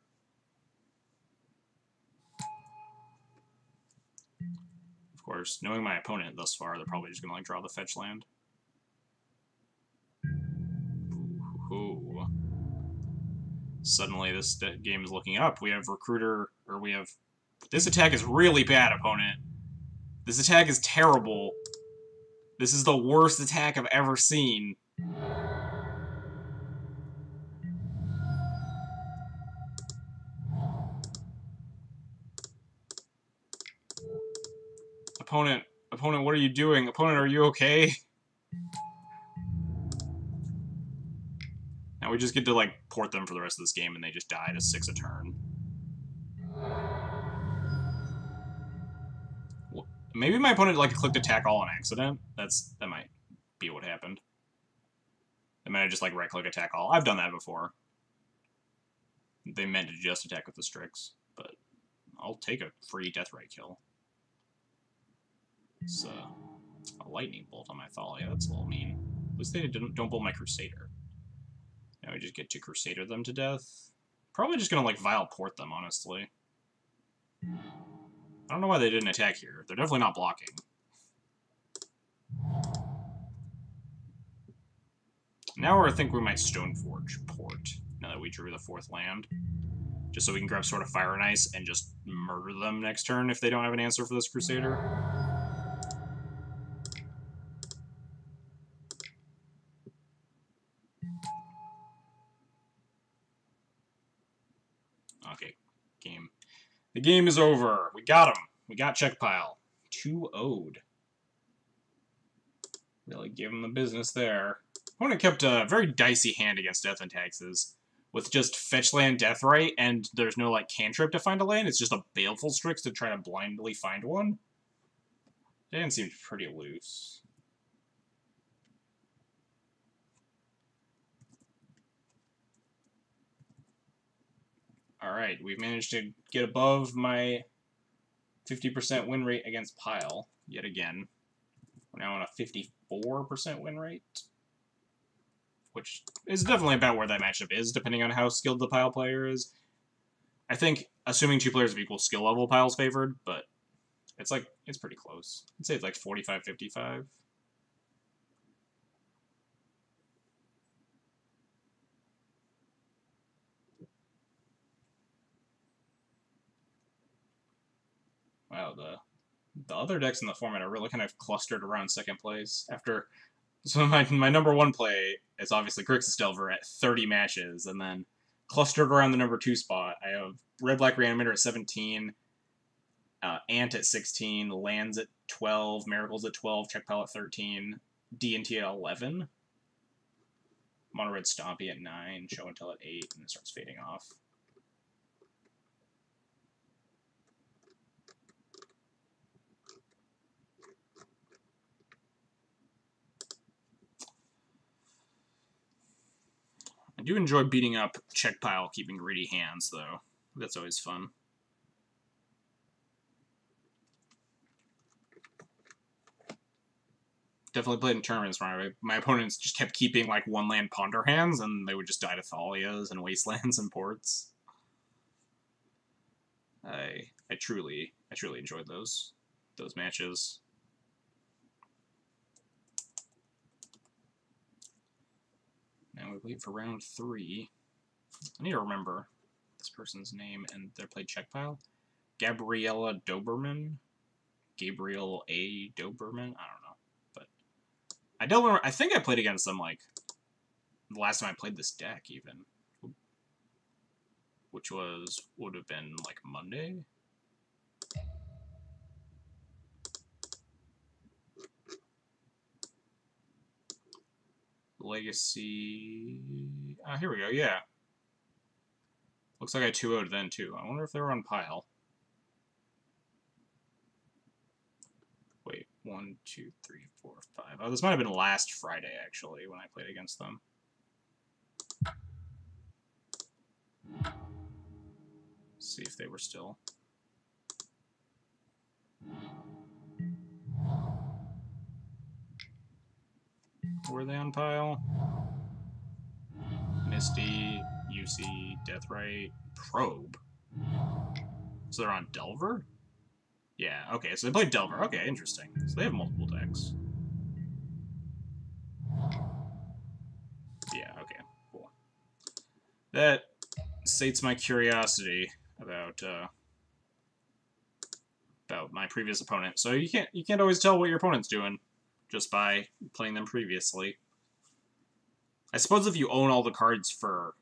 Of course, knowing my opponent thus far, they're probably just going to like draw the fetch land. Ooh. Suddenly, this game is looking up. We have Recruiter, or we have... This attack is really bad, opponent. This attack is terrible. This is the worst attack I've ever seen. Opponent, what are you doing? Opponent, are you okay? Now we just get to, like, port them for the rest of this game, and they just die to 6 a turn. Maybe my opponent, like, clicked attack all on accident. That might be what happened. They might have just, like, right-click attack all. I've done that before. They meant to just attack with the Strix, but I'll take a free Deathrite kill. It's a lightning bolt on my Thalia. That's a little mean. At least they don't bolt my Crusader. Now we just get to Crusader them to death. Probably just gonna, like, Vile Port them, honestly. I don't know why they didn't attack here. They're definitely not blocking. Now I think we might Stoneforge port, now that we drew the 4th land. Just so we can grab Sword of Fire and Ice and just murder them next turn if they don't have an answer for this Crusader. Okay, game. The game is over. We got him. We got Check Pile. 2-0'd. Really gave him the business there. Opponent kept a very dicey hand against Death and Taxes. With just fetch land Deathrite, and there's no, like, cantrip to find a land. It's just a Baleful Strix to try to blindly find one. That seems pretty loose. Alright, we've managed to get above my 50% win rate against Pile, yet again. We're now on a 54% win rate. Which is definitely about where that matchup is, depending on how skilled the Pile player is. I think, assuming 2 players of equal skill level, Pile's favored, but it's pretty close. I'd say it's like 45-55. Wow, the other decks in the format are really kind of clustered around 2nd place. So my number 1 play is obviously Grixis Delver at 30 matches, and then clustered around the number 2 spot, I have Red Black Reanimator at 17, Ant at 16, Lands at 12, Miracles at 12, Check Pile at 13, D&T at 11, Mono Red Stompy at 9, Show and Tell at 8, and it starts fading off. I do enjoy beating up Check Pile, keeping greedy hands, though. That's always fun. Definitely played in tournaments where my opponents just kept keeping, like, 1-land Ponder hands, and they would just die to Thalias and Wastelands and Ports. I truly enjoyed those matches. And we wait for round 3. I need to remember this person's name and their play check pile. Gabriella Doberman? Gabriel A. Doberman? I don't know. But I don't remember. I think I played against them, like, the last time I played this deck, even. Which would have been, like, Monday? Legacy... Ah, here we go, yeah. Looks like I 2-0'd then, too. I wonder if they were on pile. Wait, 1, 2, 3, 4, 5. Oh, this might have been last Friday, actually, when I played against them. See if they were still. Were they on pile? Misty, UC, Deathrite, Probe. So they're on Delver? Yeah, okay, so they played Delver. Okay, interesting. So they have multiple decks. Yeah, okay, cool. That sates my curiosity about my previous opponent. So you can't always tell what your opponent's doing just by playing them previously. I suppose if you own all the cards for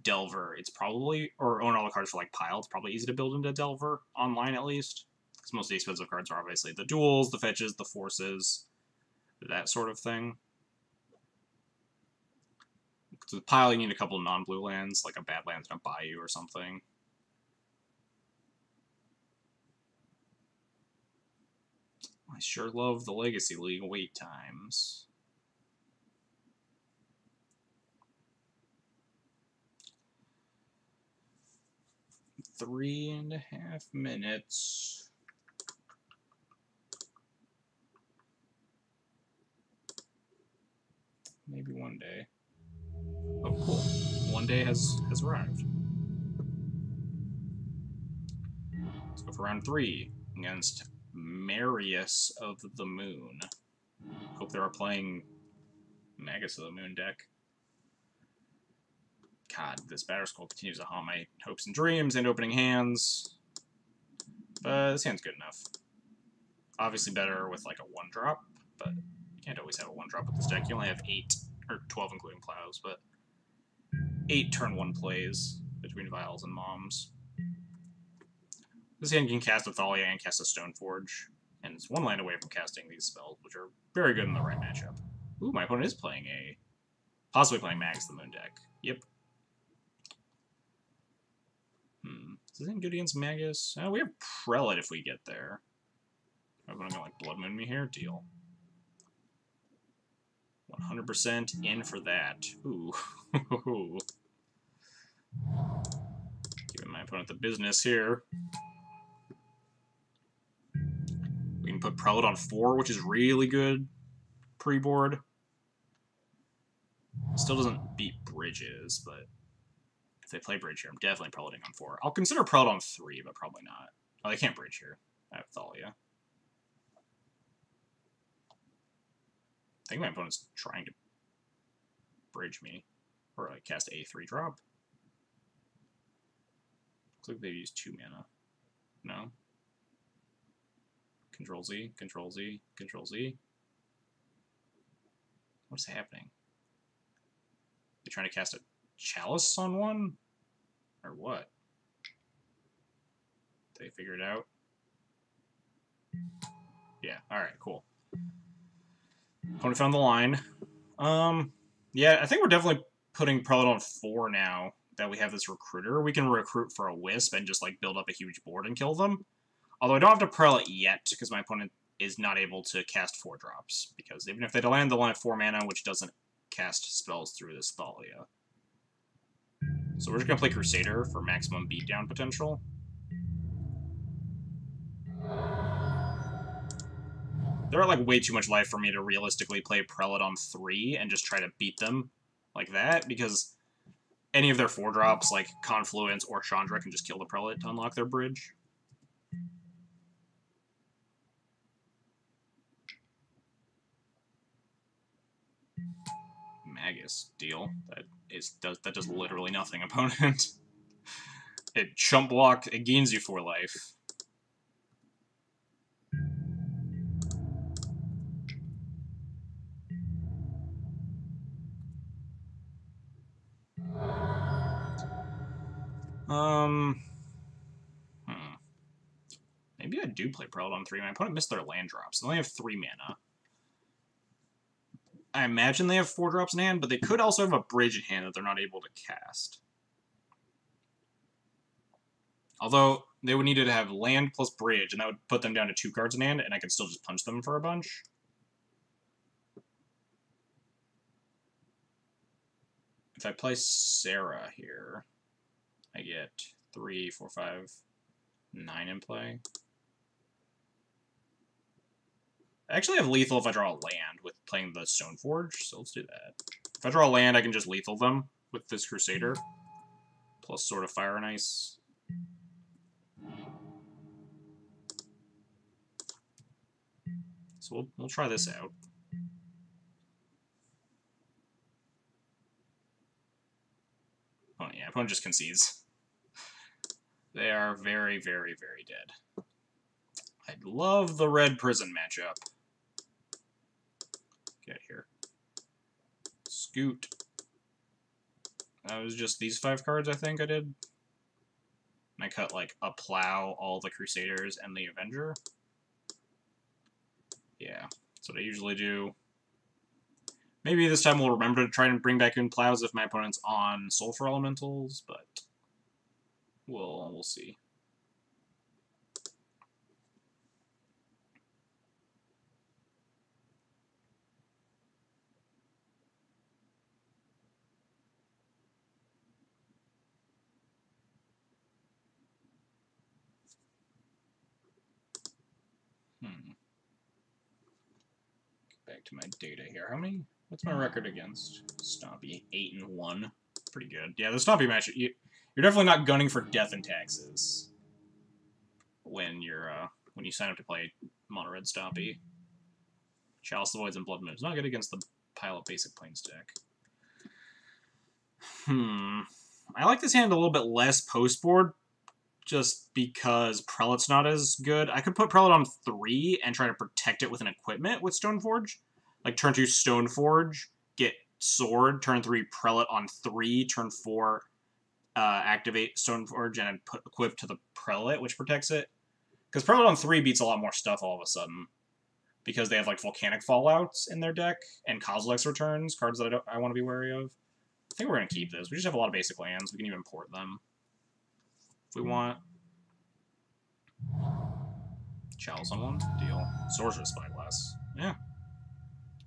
Delver, it's probably, or own all the cards for like Pile, it's probably easy to build into Delver, online at least. Because most of the expensive cards are obviously the duels, the fetches, the forces, that sort of thing. Because with Pile, you need a couple of non-blue lands, like a Badlands and a Bayou or something. I sure love the Legacy League wait times. .5 minutes. Maybe one day. Oh, cool. One day has arrived. Let's go for round 3 against Marius of the Moon. Hope they are playing Magus of the Moon deck. God, this Batter Skull continues to haunt my hopes and dreams and opening hands. But this hand's good enough. Obviously better with like a 1-drop, but you can't always have a 1-drop with this deck. You only have 8, or 12 including plows, but 8 turn 1 plays between Vials and Moms. This hand can cast a Thalia and cast a Stoneforge, and it's 1 land away from casting these spells, which are very good in the right matchup. Ooh, my opponent is playing possibly playing Magus the Moon deck. Yep. Is this good against Magus? We have Prelate if we get there. I'm gonna like Blood Moon me here? Deal. 100% in for that. Ooh. Giving my opponent the business here. We can put Prelate on 4, which is really good pre-board. Still doesn't beat Bridges, but if they play Bridge here, I'm definitely Prelating on 4. I'll consider Prelate on 3, but probably not. Oh, they can't Bridge here. I have Thalia. I think my opponent's trying to Bridge me. Or like cast a 3-drop. Looks like they've used 2 mana. No. Control Z, Control Z, Control Z. What's happening? They trying to cast a Chalice on 1? Or what? Did they figure it out? Yeah, alright, cool. Opponent found the line. Yeah, I think we're definitely putting Prelate on 4 now that we have this Recruiter. We can recruit for a Wisp and just like build up a huge board and kill them. Although I don't have to Prelate yet, because my opponent is not able to cast 4-drops. Because even if they land, they'll land at 4 mana, which doesn't cast spells through this Thalia. So we're just going to play Crusader for maximum beatdown potential. They're at like way too much life for me to realistically play Prelate on 3 and just try to beat them like that, because any of their 4-drops, like Confluence or Chandra, can just kill the Prelate to unlock their bridge. Magus. this deal. That does literally nothing, opponent. It chump block, it gains you 4 life. Maybe I do play Prelude on 3. My opponent missed their land drops. They only have 3 mana. I imagine they have 4 drops in hand, but they could also have a bridge in hand that they're not able to cast. Although, they would need to have land plus bridge, and that would put them down to 2 cards in hand, and I could still just punch them for a bunch. If I play Sarah here, I get 3, 4, 5, 9 in play. I actually have lethal if I draw a land with playing the Stoneforge, so let's do that. If I draw a land, I can just lethal them with this Crusader, plus Sword of Fire and Ice. So we'll try this out. Oh yeah, opponent just concedes. They are very, very, very dead. I love the red prison matchup. Get here. Scoot. That was just these 5 cards, I think I did. And I cut, like, a Plow, all the Crusaders, and the Avenger. Yeah, that's what I usually do. Maybe this time we'll remember to try and bring back in Plows if my opponent's on Sulfur Elementals, but we'll see. Back to my data here. What's my record against Stompy? 8-1. Pretty good. Yeah, the Stompy match, you're definitely not gunning for death and taxes when you sign up to play Mono Red Stompy. Chalice the Voids and Blood Moon is not good against the pile of basic plains deck. I like this hand a little bit less post-board, just because Prelate's not as good. I could put Prelate on 3 and try to protect it with an equipment with Stoneforge. Like, turn 2 Stoneforge, get Sword, turn 3 Prelate on 3, turn 4 activate Stoneforge, and put equip to the Prelate, which protects it. Because Prelate on 3 beats a lot more stuff all of a sudden. Because they have, like, Volcanic Fallouts in their deck, and Kozilek's Returns, cards that I want to be wary of. I think we're going to keep this. We just have a lot of basic lands. We can even port them if we want. Chalice on 1. Deal. Sorcerer's Spyglass. Yeah.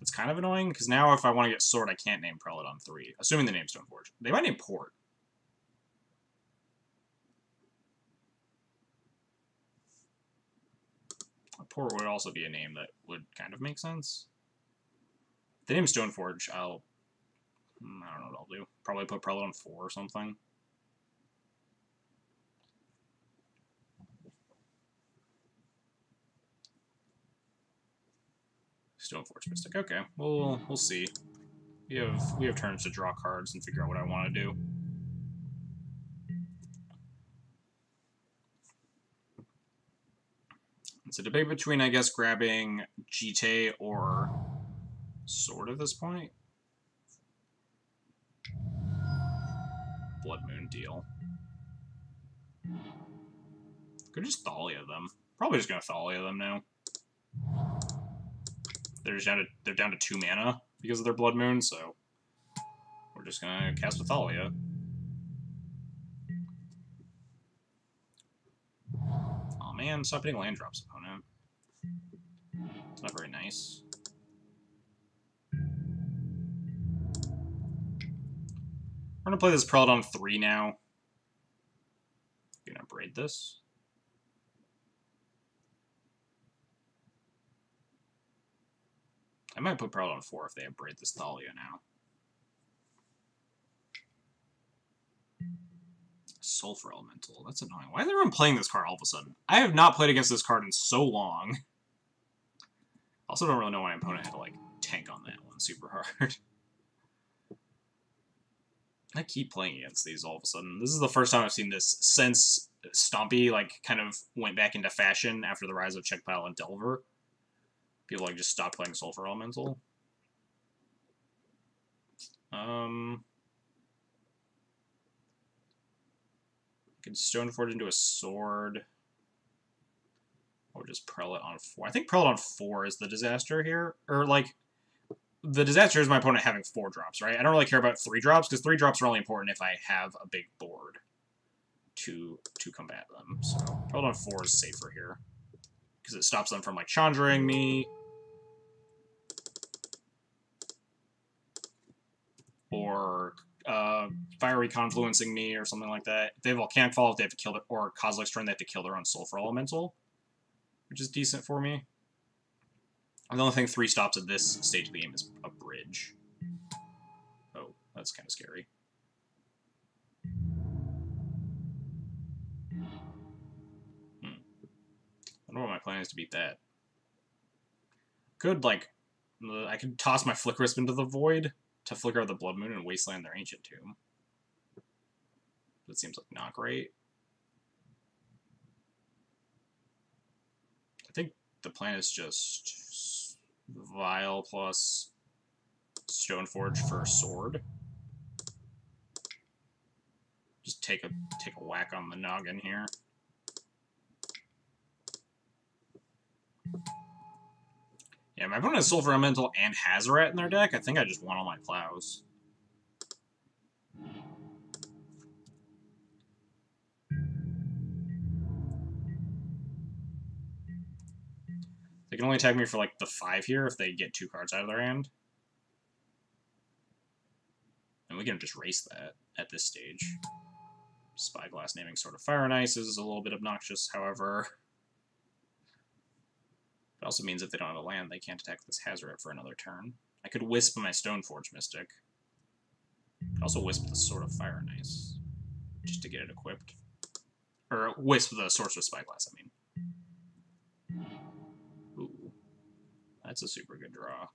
It's kind of annoying, because now if I want to get Sword, I can't name Prelate on 3. Assuming they name Stoneforge. They might name Port. Port would also be a name that would kind of make sense. If they name Stoneforge, I don't know what I'll do. Probably put Prelate on 4 or something. Stoneforge Mystic. Okay, we'll see. We have turns to draw cards and figure out what I want to do. It's a debate between, I guess, grabbing Jite or Sword at this point. Blood Moon deal. Could just Thalia them. Probably just gonna Thalia them now. They're down to 2 mana because of their Blood Moon, so we're just gonna cast a Thalia. Aw, man, stop hitting land drops, opponent. It's not very nice. We're gonna play this Prelate on 3 now. Gonna braid this. I might put Prelate on 4 if they have braid this Thalia now. Sulfur Elemental. That's annoying. Why is everyone playing this card all of a sudden? I have not played against this card in so long. Also don't really know why my opponent had to, like, tank on that one super hard. I keep playing against these all of a sudden. This is the first time I've seen this since Stompy, like, kind of went back into fashion after the rise of Checkpile and Delver. People, like, just stopped playing Sulfur Elemental. I could Stoneforge into a sword. Or just Prelate on 4. I think Prelate on 4 is the disaster here. Or, like, the disaster is my opponent having 4 drops, right? I don't really care about 3 drops, because 3 drops are only important if I have a big board to combat them. So, Prelate on 4 is safer here. Because it stops them from, like, Chandraing me. Or Fiery Confluencing me, or something like that. If they have Volcanic Fall, they have to kill or Cosmic Strike, they have to kill their own Sulfur Elemental. Which is decent for me. The only thing 3 stops at this stage of the game is a bridge. Oh, that's kind of scary. I don't know what my plan is to beat that. I could toss my Flicker Wisp into the void to flicker out the Blood Moon and wasteland their Ancient Tomb. That seems like not great. I think the plan is just Vial plus Stoneforge for a sword. Just take a whack on the noggin here. Yeah, my opponent has Sulfur Elemental and Hazoret in their deck. I think I just won all my plows. They can only attack me for, like, the 5 here if they get 2 cards out of their hand. And we can just race that at this stage. Spyglass naming Sword of Fire and Ice is a little bit obnoxious, however. It also means if they don't have a land, they can't attack this Hazoret for another turn. I could Wisp my Stoneforge Mystic. Also Wisp the Sword of Fire and Ice, just to get it equipped. Or Wisp the Sorcerer Spyglass, I mean. Ooh. That's a super good draw.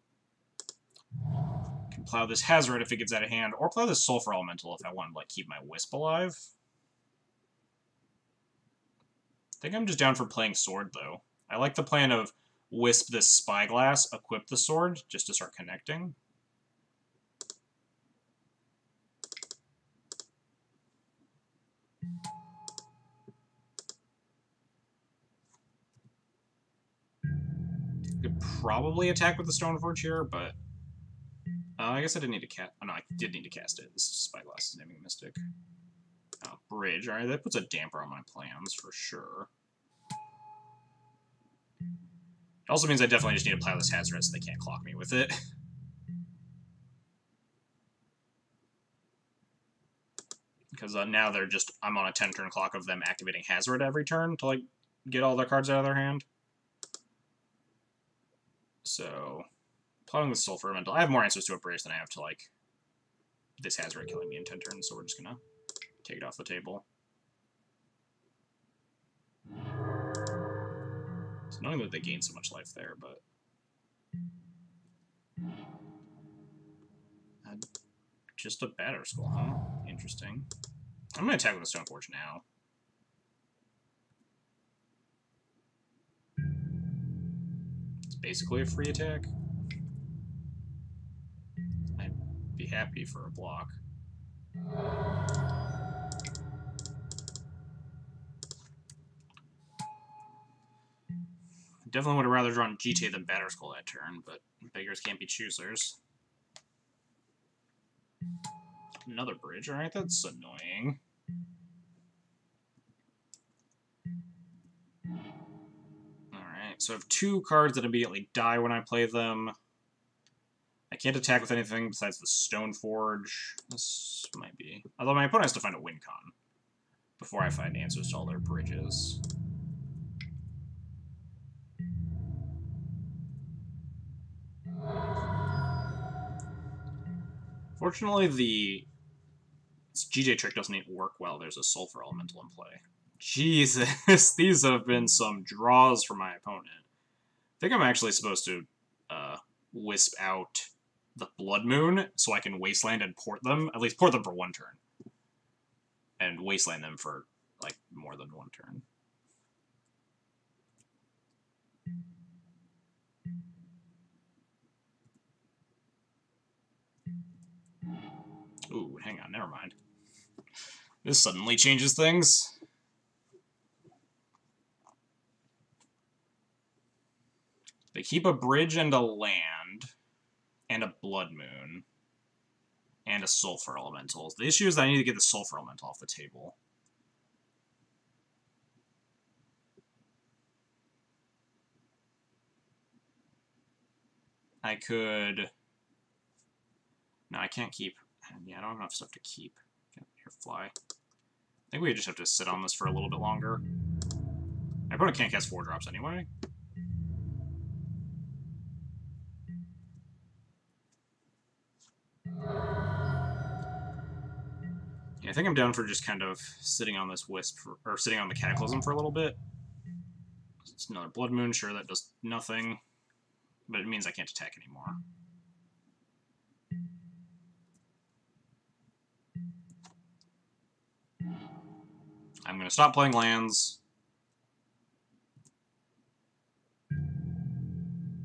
Can plow this Hazoret if it gets out of hand, or plow this Sulfur Elemental if I want to, like, keep my Wisp alive. I think I'm just down for playing Sword, though. I like the plan of Wisp this Spyglass, equip the Sword, just to start connecting. I could probably attack with the Stoneforge here, but I guess I didn't need to cast. Oh, no, I did need to cast it. This is Spyglass is naming Mystic. Bridge. Alright, that puts a damper on my plans for sure. It also means I definitely just need to plow this Hazoret so they can't clock me with it. Because now they're just, I'm on a 10-turn clock of them activating Hazoret every turn to, like, get all their cards out of their hand. So, plowing with Sulfur Elemental. I have more answers to a bridge than I have to, like, this Hazoret killing me in 10 turns, so we're just gonna take it off the table. It's annoying that they gain so much life there, but just a Batterskull, huh? Interesting. I'm gonna attack with the Stoneforge now. It's basically a free attack. I'd be happy for a block. Definitely would have rather drawn GTA than Batterskull that turn, but beggars can't be choosers. Another bridge, alright, that's annoying. Alright, so I have 2 cards that immediately die when I play them. I can't attack with anything besides the Stoneforge. This might be... Although my opponent has to find a win con before I find answers to all their bridges. Fortunately, the GJ trick doesn't even work well. There's a Sulfur Elemental in play. Jesus, these have been some draws for my opponent. I think I'm actually supposed to Wisp out the Blood Moon so I can Wasteland and port them. At least port them for 1 turn. And Wasteland them for, like, more than 1 turn. Ooh, hang on, never mind. This suddenly changes things. They keep a bridge and a land, and a Blood Moon, and a Sulfur Elemental. The issue is that I need to get the Sulfur Elemental off the table. I could... No, I can't keep... Yeah, I don't have enough stuff to keep. Here, fly. I think we just have to sit on this for a little bit longer. My opponent can't cast 4-drops anyway. Yeah, I think I'm down for just kind of sitting on this Wisp, or sitting on the Cataclysm for a little bit. It's another Blood Moon, sure, that does nothing, but it means I can't attack anymore. I'm going to stop playing lands.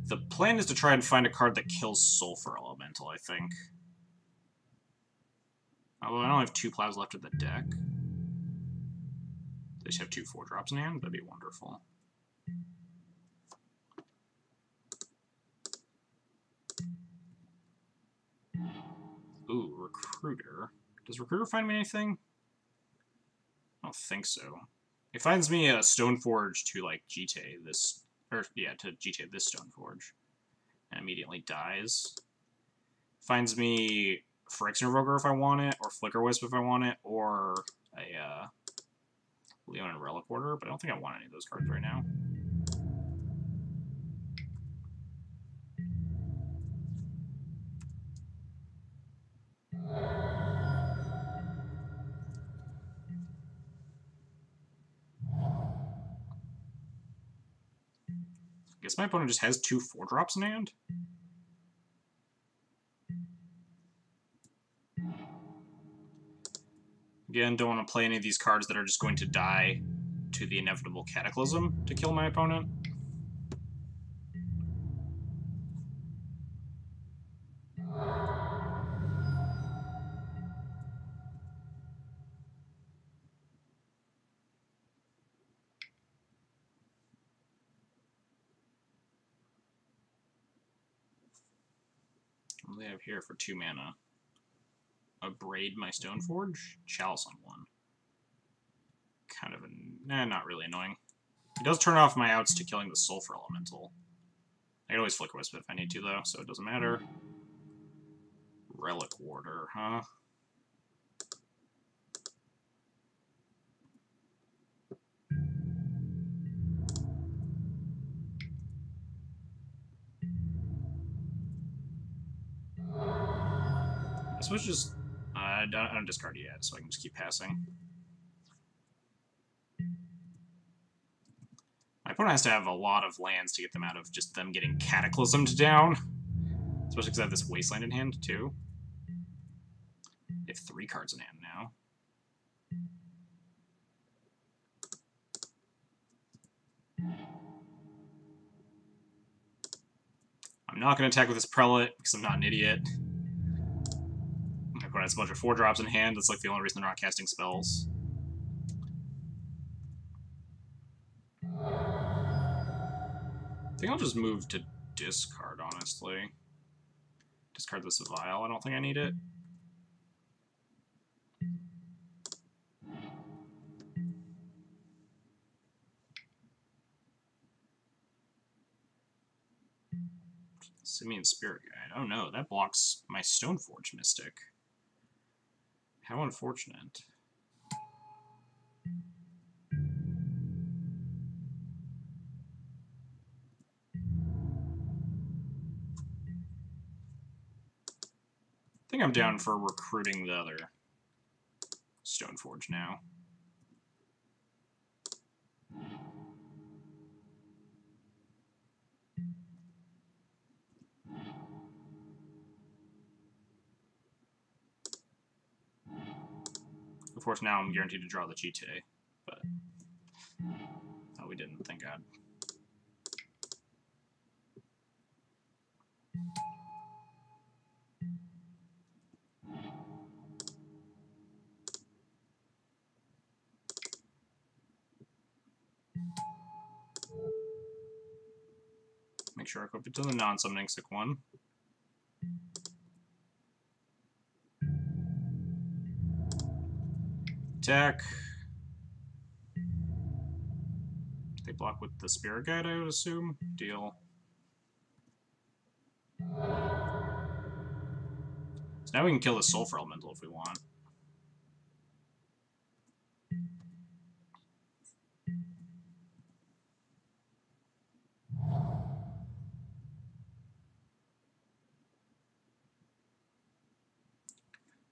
The plan is to try and find a card that kills Sulfur Elemental, I think. Although I only have 2 Plows left in the deck. They just have 2 4-drops in hand? That'd be wonderful. Ooh, Recruiter. Does Recruiter find me anything? I don't think so. It finds me a Stoneforge to, like, GTA this... Or, yeah, to GTA this Stoneforge. And immediately dies. Finds me Phyrexian Revoker if I want it, or Flicker Wisp if I want it, or a Leonin Relic Order, but I don't think I want any of those cards right now. Guess my opponent just has 2 4-drops in hand? Again, don't want to play any of these cards that are just going to die to the inevitable Cataclysm to kill my opponent. What do they have here for 2 mana? Abrade my Stoneforge? Chalice on 1. Kind of not really annoying. It does turn off my outs to killing the Sulfur Elemental. I can always Flicker Wisp it if I need to, though, so it doesn't matter. Relic Warder, huh? I suppose just... I don't discard yet, so I can just keep passing. My opponent has to have a lot of lands to get them out of just them getting Cataclysmed down. Especially because I have this Wasteland in hand, too. They have 3 cards in hand now. I'm not going to attack with this Prelate, because I'm not an idiot. My opponent has a bunch of 4-drops in hand. That's like the only reason they're not casting spells. I think I'll just move to discard, honestly. Discard this Vial. I don't think I need it. Simian Spirit Guide. Oh no, that blocks my Stoneforge Mystic. How unfortunate. I think I'm down for recruiting the other Stoneforge now. course, now I'm guaranteed to draw the GTA, but oh, we didn't, thank God. Make sure I equip it to the non-summoning sick one. Attack. They block with the Spirit Guide, I would assume. Deal. So now we can kill the Sulfur Elemental if we want.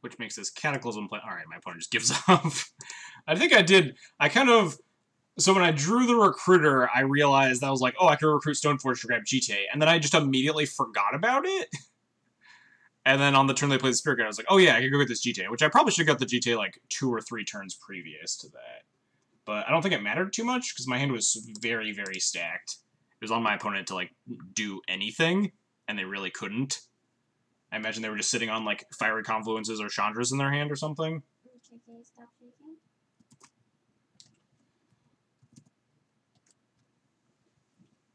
Which makes this Cataclysm play. Alright, my opponent just gives up. I think I did. I kind of. So when I drew the Recruiter, I realized I was like, oh, I can recruit Stoneforge to grab GTA. And then I just immediately forgot about it. And then on the turn they played the Spirit Guide, I was like, oh yeah, I can go get this GTA. Which I probably should have got the GTA like 2 or 3 turns previous to that. But I don't think it mattered too much, because my hand was very, very stacked. It was on my opponent to, like, do anything, and they really couldn't. I imagine they were just sitting on, like, Fiery Confluences or Chandras in their hand or something. Okay, stop shaking.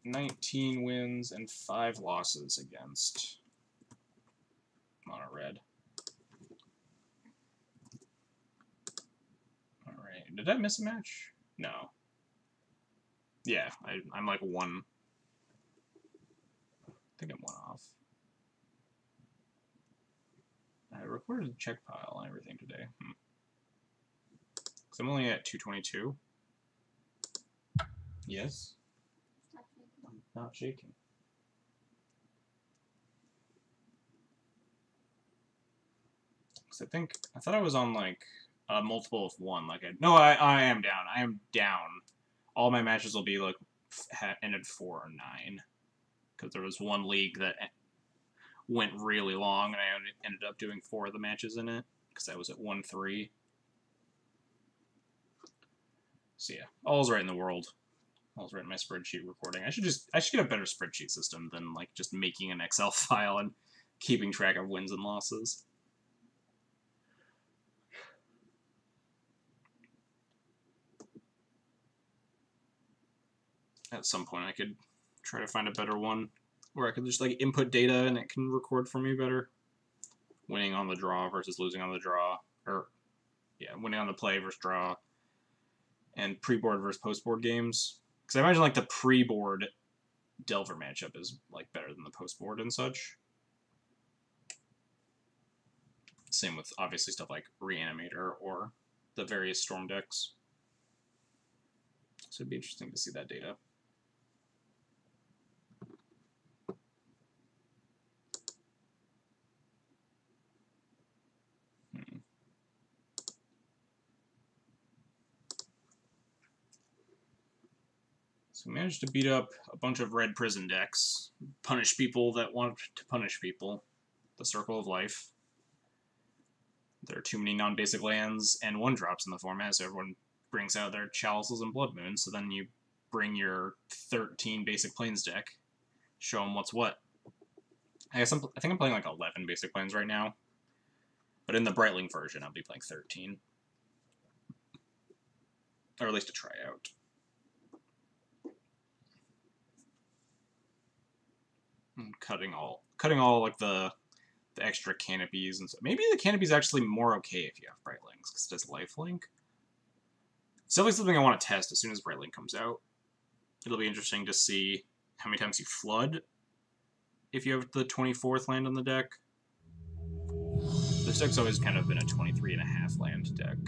19 wins and 5 losses against Mono Red. Alright, did I miss a match? No. Yeah, I'm like one. I think I'm one off. I recorded a check pile and everything today. Because I'm only at 222. Yes? Stop shaking. I'm not shaking. Because I thought I was on like a multiple of 1. Like no, I am down. I am down. All my matches will be like ended 4 or 9. Because there was one league that went really long, and I ended up doing 4 of the matches in it, because I was at 1-3. So yeah, all's right in the world. All's right in my spreadsheet recording. I should get a better spreadsheet system than like just making an Excel file and keeping track of wins and losses. At some point I could try to find a better one where I could just like input data and it can record for me better. Winning on the draw versus losing on the draw. Or, yeah, winning on the play versus draw. And pre-board versus post-board games. Because I imagine like the pre-board Delver matchup is like better than the post-board and such. Same with obviously stuff like Reanimator or the various Storm decks. So it'd be interesting to see that data. So we managed to beat up a bunch of red prison decks, punish people that want to punish people. The Circle of Life. There are too many non-basic lands and 1-drops in the format, so everyone brings out their Chalices and Blood Moons, so then you bring your 13 basic planes deck, show them what's what. I think I'm playing like 11 basic planes right now, but in the Brightling version I'll be playing 13. Or at least a tryout. Cutting all like the extra canopies and so maybe the canopy's actually more okay if you have Brightlings because it does lifelink. It's definitely something I want to test as soon as Brightling comes out. It'll be interesting to see how many times you flood if you have the 24th land on the deck. This deck's always kind of been a 23.5 land deck.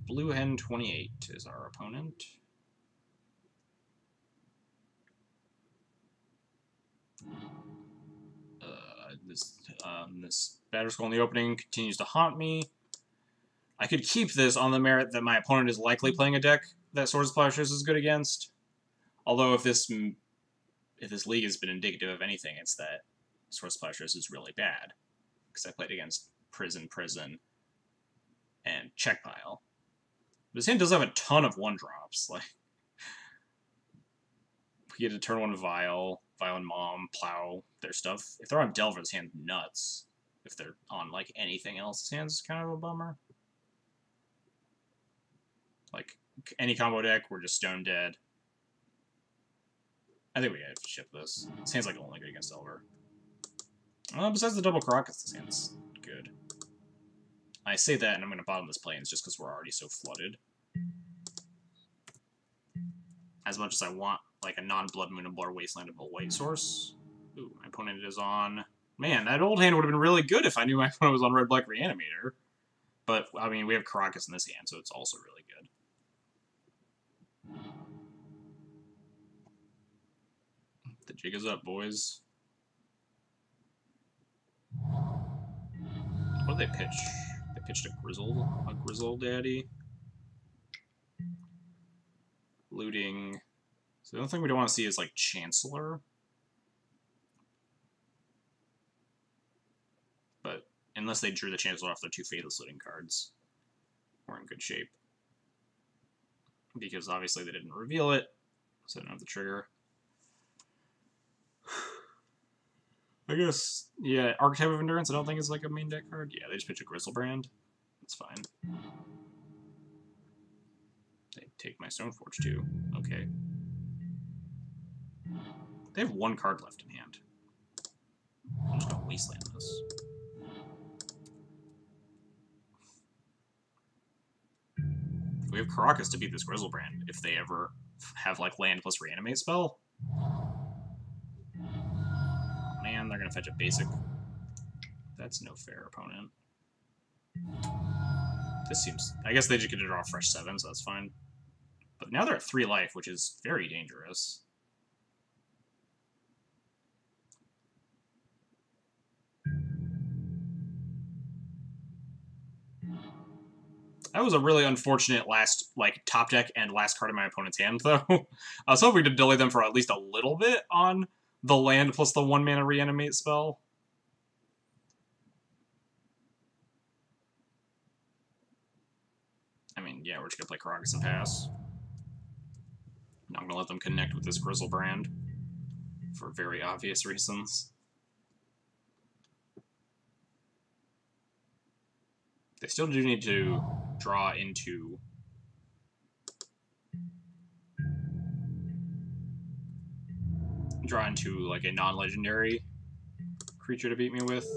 Blue Hen 28 is our opponent. This Batter Skull in the opening continues to haunt me. I could keep this on the merit that my opponent is likely playing a deck that Swords of Plowshares is good against. Although if this league has been indicative of anything, it's that Swords of Plowshares is really bad. Because I played against Prison, check pile. But his hand does have a ton of 1-drops. Like, we get to turn 1 Vial, Vial and Mom, Plow, their stuff. If they're on Delver, his hand's nuts. If they're on, like, anything else, his hand's kind of a bummer. Like, any combo deck, we're just stone dead. I think we gotta ship this. This hand's, like, only good against Delver. Besides the double Caracas, this hand's good. I say that, and I'm going to bottom this Plains just because we're already so flooded. As much as I want, like, a non-Blood Moonable or Wastelandable white source. Ooh, my opponent is on... Man, that old hand would have been really good if I knew my opponent was on Red-Black Reanimator. But, I mean, we have Caracas in this hand, so it's also really good. The jig is up, boys. What did they pitch? They pitched a Grizzle Daddy. Looting. So the only thing we don't want to see is, like, Chancellor. But unless they drew the Chancellor off their 2 Faithless Looting cards, we're in good shape. Because obviously they didn't reveal it, so I don't have the trigger. I guess, yeah, Archetype of Endurance I don't think is like a main deck card. Yeah, they just pitch a Grizzlebrand. That's fine. They take my Stoneforge too. Okay. They have 1 card left in hand. I'm just gonna Wasteland this. We have Caracas to beat this Grizzlebrand if they ever have, like, land plus reanimate spell. Man, they're gonna fetch a basic. That's no fair opponent. This seems... I guess they just get to draw a fresh 7, so that's fine. But now they're at 3 life, which is very dangerous. That was a really unfortunate last, like, top deck and last card in my opponent's hand, though. I was hoping to delay them for at least a little bit on the land plus the 1-mana reanimate spell. I mean, yeah, we're just gonna play Caracas and pass. Not gonna let them connect with this Grizzlebrand for very obvious reasons. They still do need to draw into... like, a non-legendary creature to beat me with.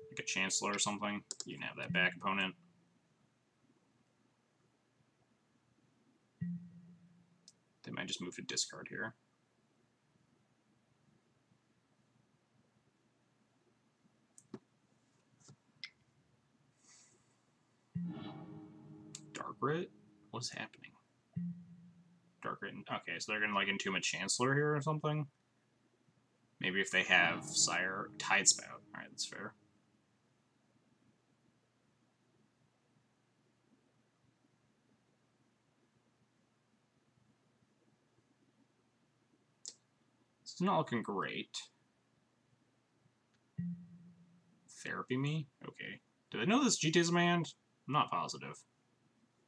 Like a Chancellor or something. You can have that back, opponent. They might just move to discard here. Dark Writ? What is happening? Dark Writ. Okay, so they're gonna, like, entomb a Chancellor here or something? Maybe if they have Sire Tidespout. Alright, that's fair. It's not looking great. Therapy me? Okay. Do they know this GT's in my hand? I'm not positive.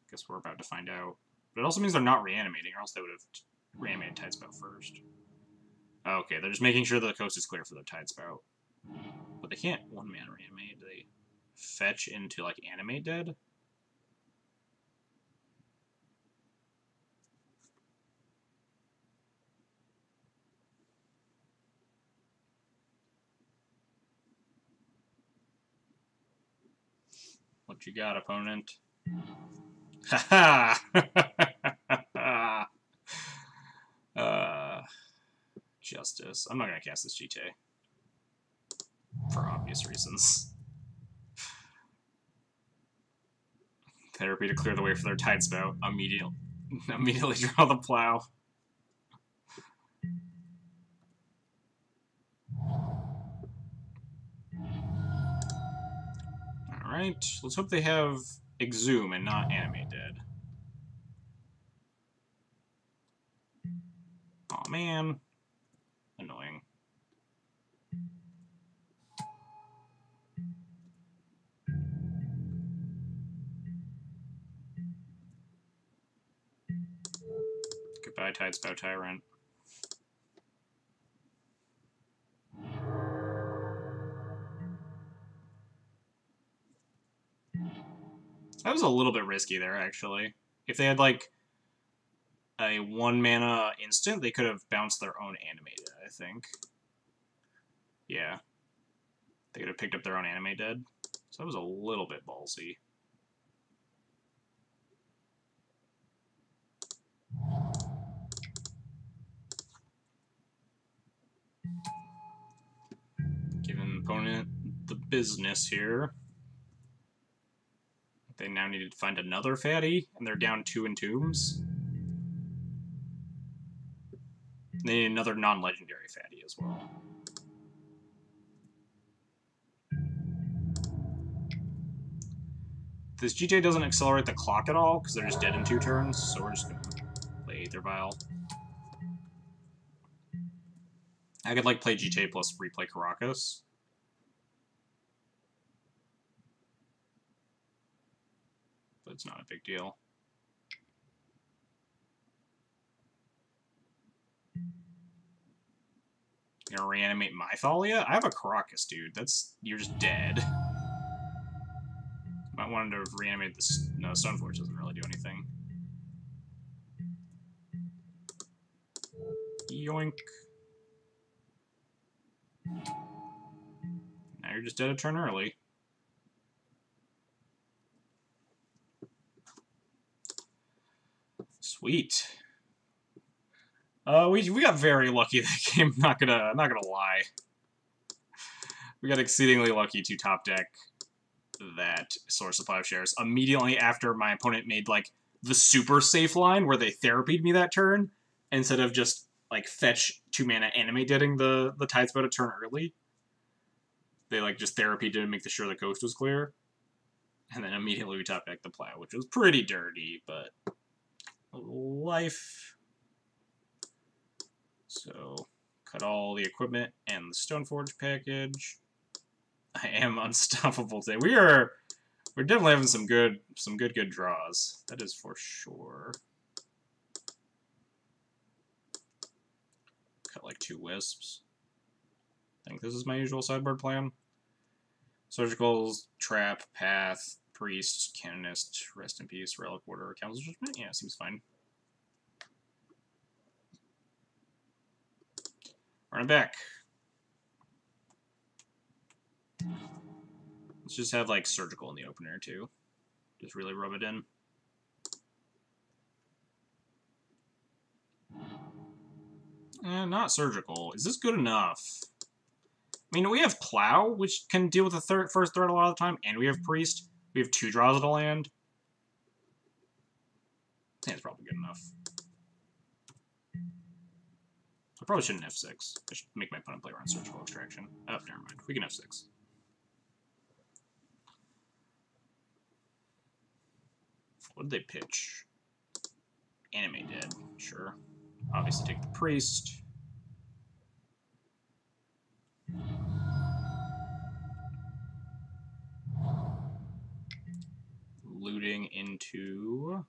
Guess we're about to find out. But it also means they're not reanimating, or else they would have reanimated Tidespout first. Okay, they're just making sure that the coast is clear for their Tidespout. But they can't 1-mana reanimate. Do they fetch into, like, Animate Dead? What you got, opponent? Haha! Justice. I'm not gonna cast this GTA. For obvious reasons. Therapy to clear the way for their Tidespout. Immediately draw the Plow. Alright, let's hope they have Exhume and not Animate Dead. Aw, man. Annoying. Goodbye, Tide Spout Tyrant. That was a little bit risky there, actually. If they had, like, a 1-mana instant, they could have bounced their own animated, I think. Yeah. They could have picked up their own Animate Dead. So that was a little bit ballsy. Giving the opponent the business here. They now needed to find another fatty, and they're down 2 Entombs. They need another non-legendary fatty as well. This GJ doesn't accelerate the clock at all, because they're just dead in 2 turns, so we're just going to play Aether Vial. I could, like, play GJ plus replay Caracas. But it's not a big deal. You gonna reanimate my Thalia? I have a Caracas, dude. You're just dead. Might want to reanimate this. No, Stoneforge doesn't really do anything. Yoink. Now you're just dead a turn early. Sweet. We got very lucky that game. Not gonna lie. We got exceedingly lucky to top deck that Source Supply of Shares immediately after my opponent made like the super safe line where they therapied me that turn instead of just like fetch 2-mana Animate Deading the Tide Spout a turn early. They like just therapied to make sure the coast was clear, and then immediately we top decked the Plow, which was pretty dirty, but life. So cut all the equipment and the Stoneforge package. I am unstoppable today. We're definitely having some good draws. That is for sure. Cut like 2 Wisps. I think this is my usual sideboard plan. Surgicals, Trap, Path, Priest, Canonist, Rest in Peace, Relic Order, Council Judgment. Yeah, seems fine. Run it back. Let's just have like Surgical in the opener too. Just really rub it in. Not Surgical. Is this good enough? I mean, we have Plow, which can deal with the first threat a lot of the time, and we have Priest. We have 2 draws at a land. I think it's probably good enough. I probably shouldn't F6. I should make my opponent play around Surgical Extraction. Oh, never mind. We can F6. What did they pitch? Animate Dead. Sure. Obviously take the Priest. Looting into...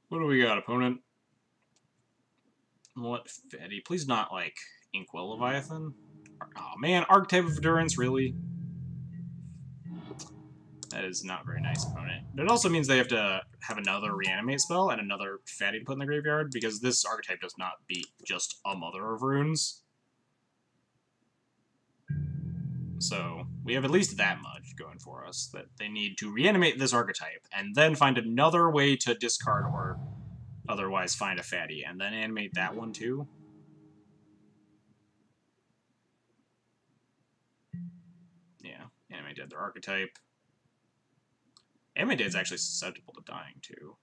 What do we got, opponent? What fatty? Please not, like, Inkwell Leviathan? Oh, man, Archetype of Endurance, really? That is not very nice, opponent. But it also means they have to have another Reanimate spell and another fatty to put in the graveyard, because this archetype does not beat just a Mother of Runes. So, we have at least that much going for us, that they need to reanimate this archetype, and then find another way to discard or otherwise find a fatty, and then animate that one too. Yeah, Animate Dead their archetype. Animate Dead is actually susceptible to dying too.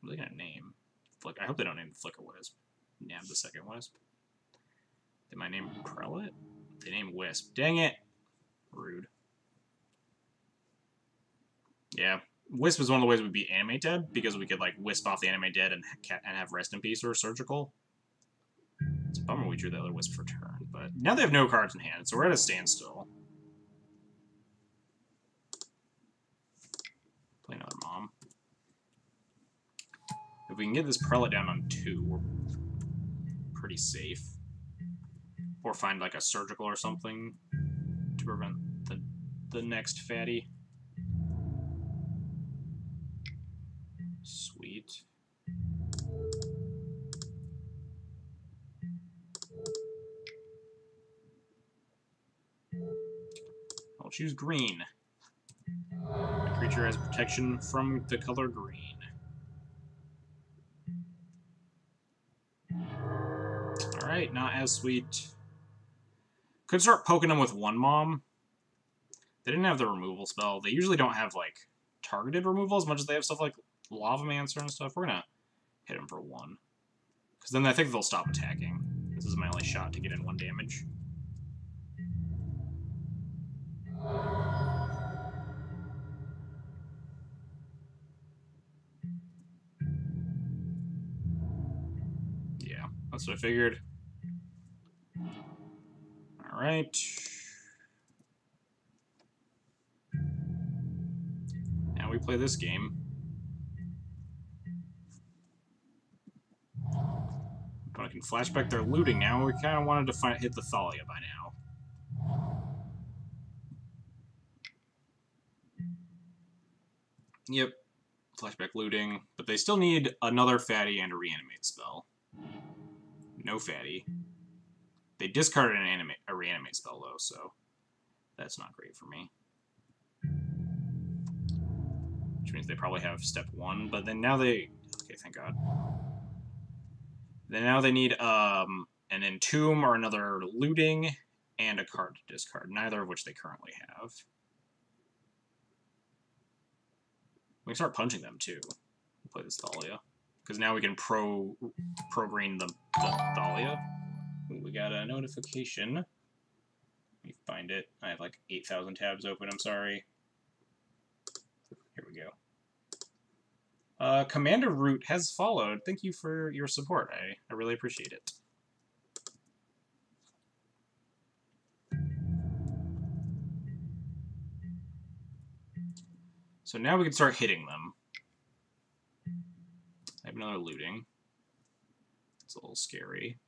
What are they gonna name? I hope they don't name the Flicker Wisp. Nab the second Wisp. They might name Prelate? They name Wisp. Dang it! Rude. Yeah. Wisp is one of the ways we'd beat Animate Dead, because we could, like, Wisp off the Animate Dead and have Rest in Peace or Surgical. It's a bummer we drew the other Wisp for turn, but now they have no cards in hand, so we're at a standstill. Play another Mom. we can get this prelate down on 2, we're pretty safe. Or find like a surgical or something to prevent the next fatty. Sweet. I'll choose green. The creature has protection from the color green. Alright, not as sweet. Could start poking them with 1-Mom. They didn't have the removal spell. They usually don't have, like, targeted removal as much as they have stuff like Lavamancer and stuff. We're gonna hit them for 1. Because then I think they'll stop attacking. This is my only shot to get in 1 damage. Yeah, that's what I figured. Alright. Now we play this game. But I can flashback their looting now. We kind of wanted to hit the Thalia by now. Yep. Flashback looting. But they still need another fatty and a reanimate spell. No fatty. They discarded a reanimate spell, though, so that's not great for me. Which means they probably have step 1, but then now they... Okay, thank God. Then now they need an Entomb or another looting and a card to discard, neither of which they currently have. We can start punching them, too. We'll play this Thalia. Because now we can pro-green the Thalia. Ooh, we got a notification. Let me find it. I have like 8,000 tabs open, I'm sorry. Here we go. Commander Root has followed. Thank you for your support. I really appreciate it. So now we can start hitting them. I have another looting. It's a little scary.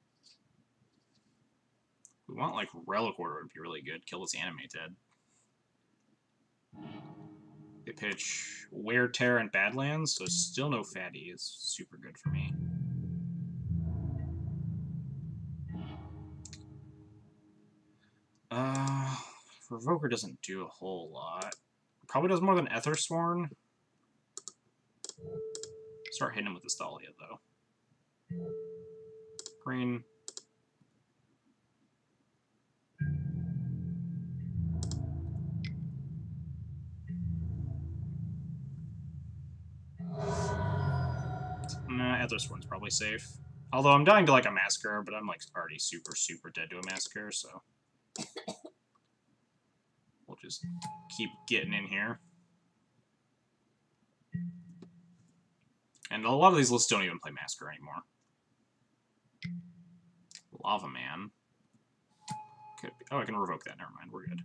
We want, like, Relic Order would be really good. Kill this Animated. They pitch Wear, Tear, and Badlands, so still no fatty is super good for me. Revoker doesn't do a whole lot. Probably does more than Ethersworn. Start hitting him with this Thalia, though. Green. Nah, Ethersworn's probably safe. Although I'm dying to, like, a Massacre, but I'm, like, already super, super dead to a Massacre, so... We'll just keep getting in here. And a lot of these lists don't even play Massacre anymore. Lava Man. Could be. Oh, I can revoke that. Never mind. We're good.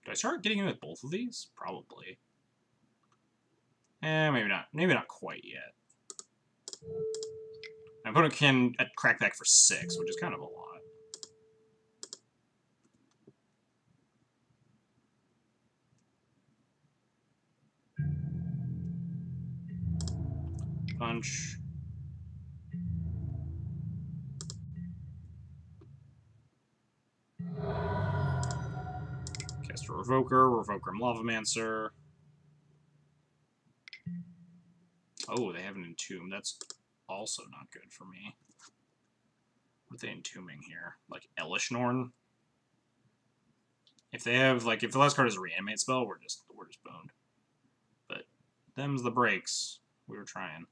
Do I start getting in with both of these? Probably. Maybe not. Maybe not quite yet. My opponent can crack back for 6, which is kind of a lot. Punch. Cast a Revoker, Revoker Lavamancer. Oh, they have an Entomb. That's also not good for me. What are they entombing here? Like Elishnorn? If they have, like, if the last card is a reanimate spell, we're just boned. But them's the breaks. We were trying.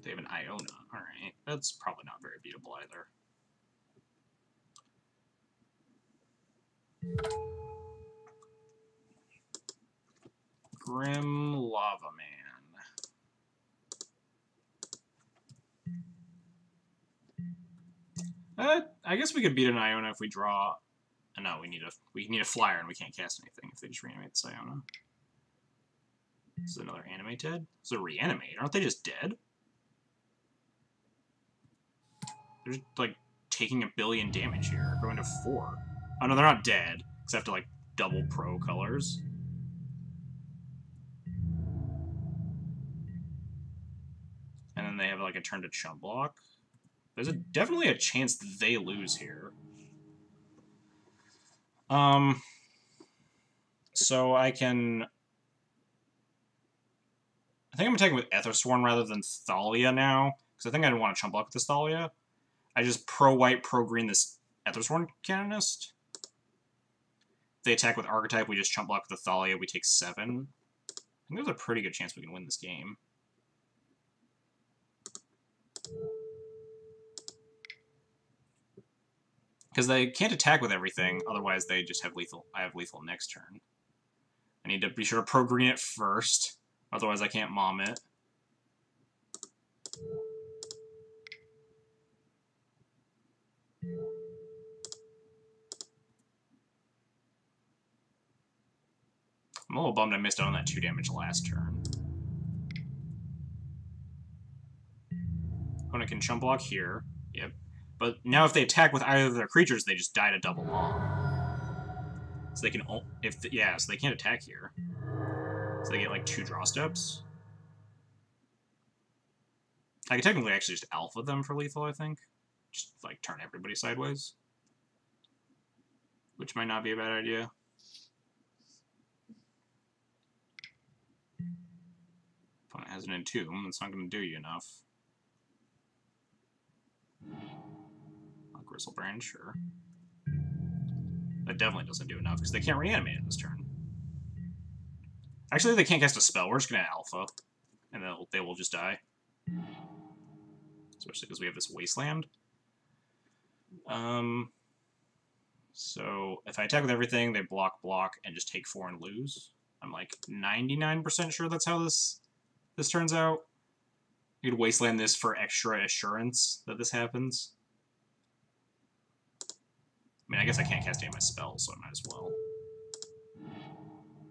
They have an Iona. Alright. That's probably not very beatable either. Grim Lava Man. I guess we could beat an Iona if we draw. No, we need a flyer and we can't cast anything if they just reanimate this Iona. This is another animate dead. It's a reanimate. Aren't they just dead? They're just, like, taking 1 billion damage here, going to 4. Oh no, they're not dead, except to like double pro colors. And then they have like a turn to chump block. There's definitely a chance they lose here. So I think I'm attacking with Aethersworn rather than Thalia now, because I think I don't want to chump block with this Thalia. I just pro-white, pro-green this Aethersworn Canonist. If they attack with Archetype, we just chump block with the Thalia, we take 7. I think there's a pretty good chance we can win this game. Because they can't attack with everything, otherwise they just have lethal. I have lethal next turn. I need to be sure to pro-green it first, otherwise I can't mom it. I'm a little bummed I missed out on that 2 damage last turn. Opponent can chump block here. Yep. But now if they attack with either of their creatures, they just die to double mom. So they can... so they can't attack here. So they get like 2 draw steps. I could technically actually just alpha them for lethal, I think. Just like turn everybody sideways. Which might not be a bad idea. Opponent has an Entomb, that's not going to do you enough. Grizzlebrand, sure. That definitely doesn't do enough, because they can't reanimate it this turn. Actually, they can't cast a spell. We're just going to alpha, and they will just die. Especially because we have this Wasteland. So, if I attack with everything, they block, and just take 4 and lose. I'm like 99% sure that's how this turns out. You could Wasteland this for extra assurance that this happens. I mean, I guess I can't cast any of my spells, so I might as well.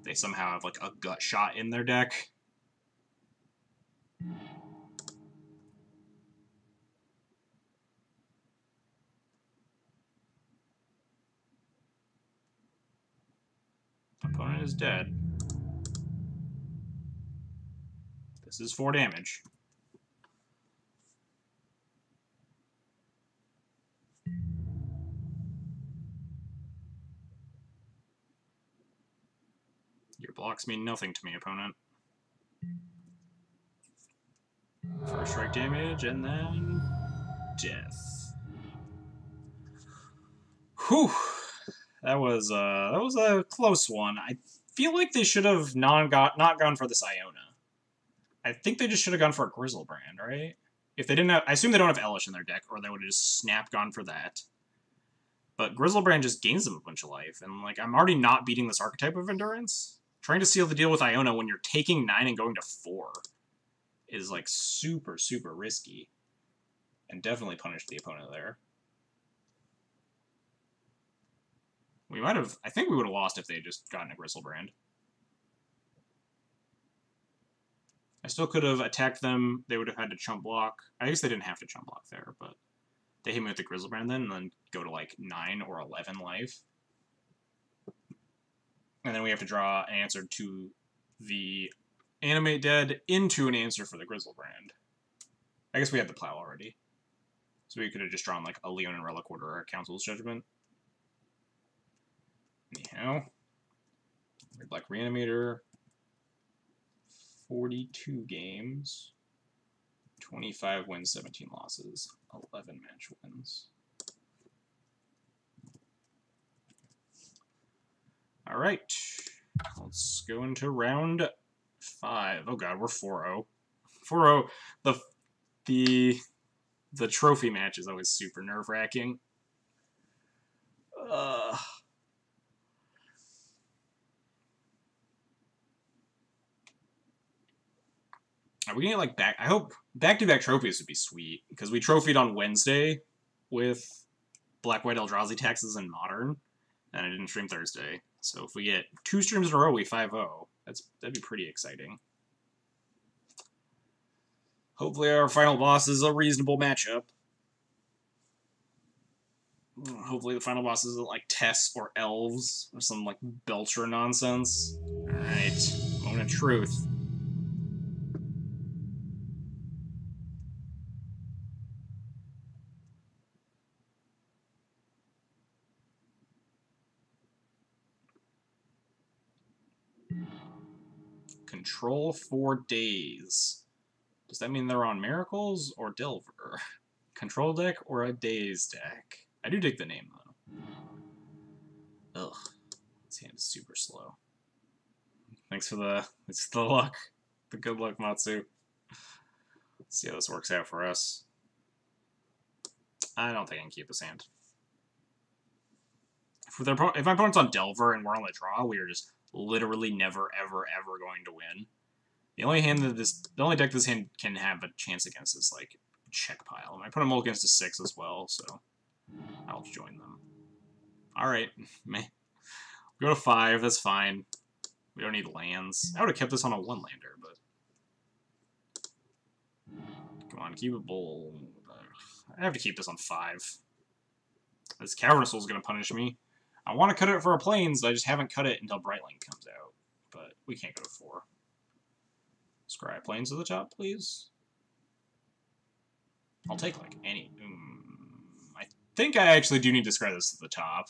They somehow have, like, a gut shot in their deck. Opponent is dead. This is 4 damage. Your blocks mean nothing to me, opponent. First strike damage, and then... death. Whew! That was a close one. I feel like they should have not gone for this Iona. I think they just should have gone for a Grizzlebrand, right? If they didn't have... I assume they don't have Elish in their deck, or they would have just snap gone for that. But Grizzlebrand just gains them a bunch of life, and, like, I'm already not beating this archetype of Endurance. Trying to seal the deal with Iona when you're taking 9 and going to 4 is, like, super, super risky. And definitely punished the opponent there. We might have... I think we would have lost if they had just gotten a Grizzlebrand. I still could have attacked them. They would have had to chump block. I guess they didn't have to chump block there, but... They hit me with the Grizzlebrand then, and then go to, like, 9 or 11 life. And then we have to draw an answer to the Animate Dead into an answer for the Grizzlebrand. I guess we had the Plow already. So we could have just drawn, like, a Leonin Relic Order or a Council's Judgment. Anyhow. Black Reanimator. 42 games. 25 wins, 17 losses. 11 match wins. All right, let's go into round 5. Oh god, we're 4-0. 4-0. The trophy match is always super nerve-wracking. Are we gonna get, like, back... I hope back-to-back trophies would be sweet, because we trophied on Wednesday with Black, White, Eldrazi taxes and Modern, and I didn't stream Thursday. So if we get 2 streams in a row, we 5-0. That'd be pretty exciting. Hopefully our final boss is a reasonable matchup. Hopefully the final boss isn't like Tess or Elves or some like Belcher nonsense. Alright, moment of truth. Control 4 days. Does that mean they're on Miracles or Delver? Control deck or a Days deck? I do dig the name, though. Ugh. This hand is super slow. Thanks for the luck. The good luck, Matsu. Let's see how this works out for us. I don't think I can keep this hand. If my opponent's on Delver and we're on the draw, we are just literally never, ever, ever going to win. The only deck this hand can have a chance against is like check pile. My opponent mulligans to 6 as well, so I'll join them. Alright, go to 5, that's fine. We don't need lands. I would have kept this on a 1-lander, but... Come on, keepable. I have to keep this on 5. This Cavernous Soul is going to punish me. I want to cut it for a Plains, I just haven't cut it until Brightling comes out. But we can't go to 4. Scry Plains to the top, please. I'll take, like, any... I think I actually do need to scry this to the top.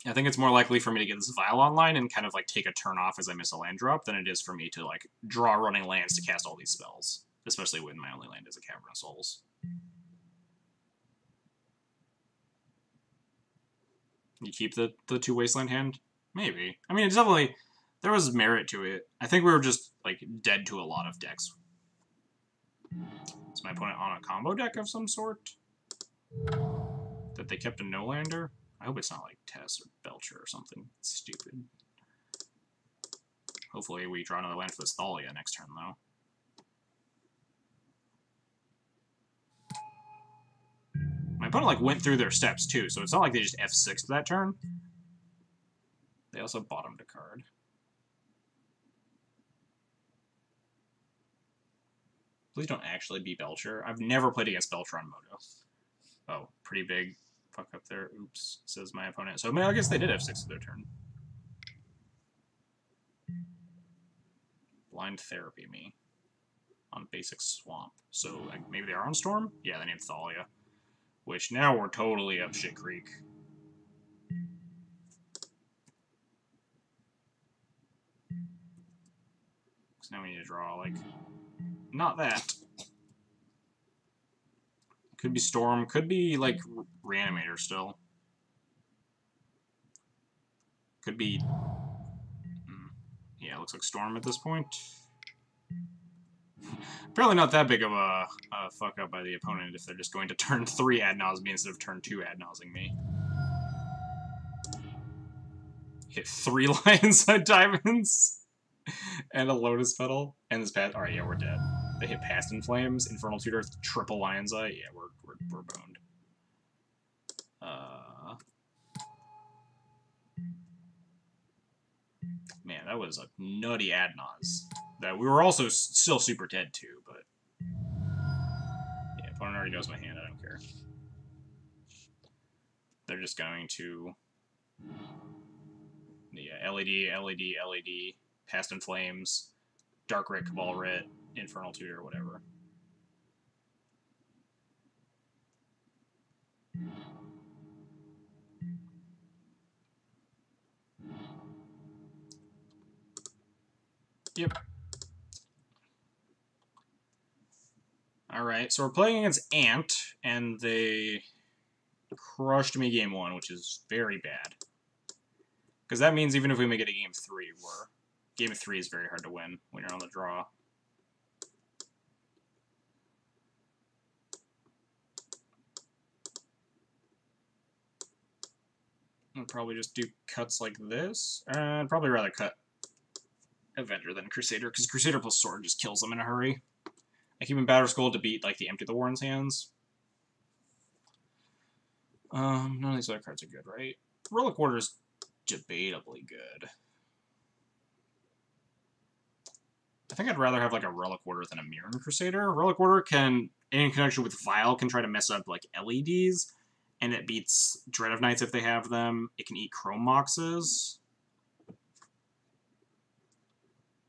I think it's more likely for me to get this Vial online and kind of, like, take a turn off as I miss a land drop than it is for me to, like, draw running lands to cast all these spells. Especially when my only land is a Cavern of Souls. You keep the 2 Wasteland hand? Maybe. I mean, it's definitely... There was merit to it. I think we were just, like, dead to a lot of decks. Is my opponent on a combo deck of some sort? That they kept a no-lander? I hope it's not like Tess or Belcher or something stupid. Hopefully we draw another land for this Thalia next turn, though. My opponent, like, went through their steps, too, so it's not like they just F6'd that turn. They also bottomed a card. Please don't actually be Belcher. I've never played against Belcher on Moto. Oh, pretty big fuck up there. Oops, says my opponent. So, I guess they did F6 their turn. Blind Therapy me. On basic Swamp. So, like, maybe they are on Storm? Yeah, they named Thalia. Which, now we're totally up shit creek. So now we need to draw, like... Not that. Could be Storm. Could be, like, Reanimator still. Could be... Yeah, looks like Storm at this point. Apparently not that big of a fuck-up by the opponent if they're just going to turn 3 ad nauseam me instead of turn 2 ad nauseam me. Hit 3 Lions on Diamonds! And a Lotus Petal. And this path. Alright, yeah, we're dead. They hit Past in Flames, Infernal Tutor, triple Lion's Eye. Yeah, we're boned. Man, that was a nutty ad nause. That we were also still super dead too, but yeah, opponent already knows my hand. I don't care. They're just going to LED, LED, LED, Past in Flames, Dark Rit, Cabal Rit, Infernal Tutor, whatever. Yep. Alright, so we're playing against Ant, and they crushed me game 1, which is very bad. Because that means even if we make it a game 3, game 3 is very hard to win when you're on the draw. I'd probably just do cuts like this. I'd probably rather cut Avenger than Crusader, because Crusader plus Sword just kills them in a hurry. I keep in Battle Skull to beat like the Empty the Warren's hands. None of these other cards are good, right? Relic Order's debatably good. I think I'd rather have like a Relic Order than a Mirren Crusader. Relic Order can, in connection with Vile, can try to mess up like LEDs, and it beats Dread of Knights if they have them. It can eat Chrome Moxes.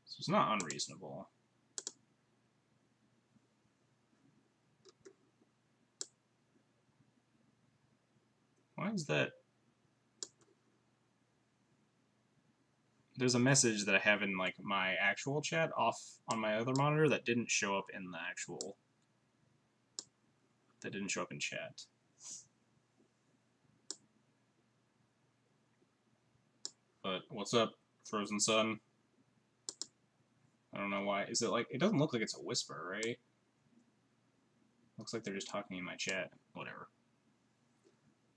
So it's not unreasonable. Why is that? There's a message that I have in like my actual chat off on my other monitor that didn't show up in the actual. That didn't show up in chat. But what's up, Frozen Sun? I don't know why. Is it like, it doesn't look like it's a whisper, right? Looks like they're just talking in my chat. Whatever.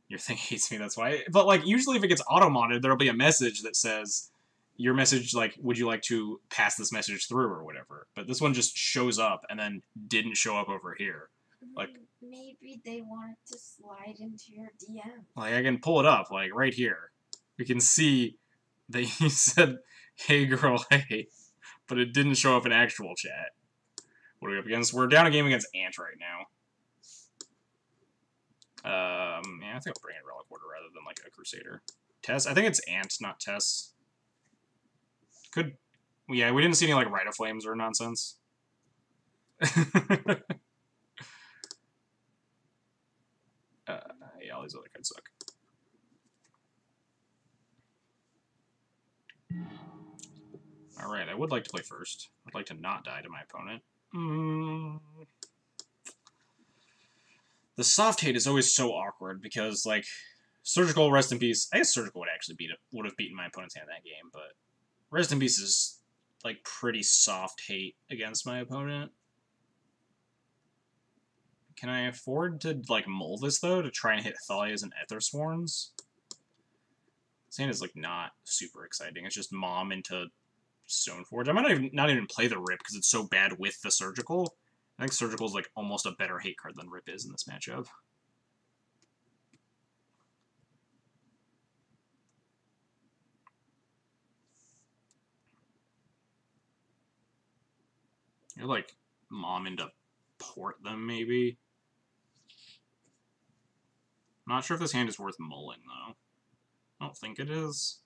Your thing hates me, that's why. But like, usually if it gets auto-modded, there'll be a message that says, your message, like, would you like to pass this message through or whatever. But this one just shows up and then didn't show up over here. Like, maybe they wanted to slide into your DM. Like, I can pull it up, like, right here. We can see that he said, hey girl, hey. But it didn't show up in actual chat. What are we up against? We're down a game against Ant right now. Yeah, I think I'll bring in Relic Order rather than, like, a Crusader. Tess? I think it's Ant, not Tess. Could... Yeah, we didn't see any, like, Rite of Flames or nonsense. Yeah, all these other cards suck. Alright, I would like to play first. I'd like to not die to my opponent. The soft hate is always so awkward because, like, Surgical, Rest in Peace. I guess Surgical would actually would have beaten my opponent's hand in that game, but Rest in Peace is, like, pretty soft hate against my opponent. Can I afford to, like, mull this, though, to try and hit Thalias and Ethersworns? This hand is, like, not super exciting. It's just Mom into Stoneforge. I might not even play the Rip because it's so bad with the Surgical. I think Surgical is like almost a better hate card than Rip is in this matchup. You're like Mom into Port them, maybe. I'm not sure if this hand is worth mulling, though. I don't think it is.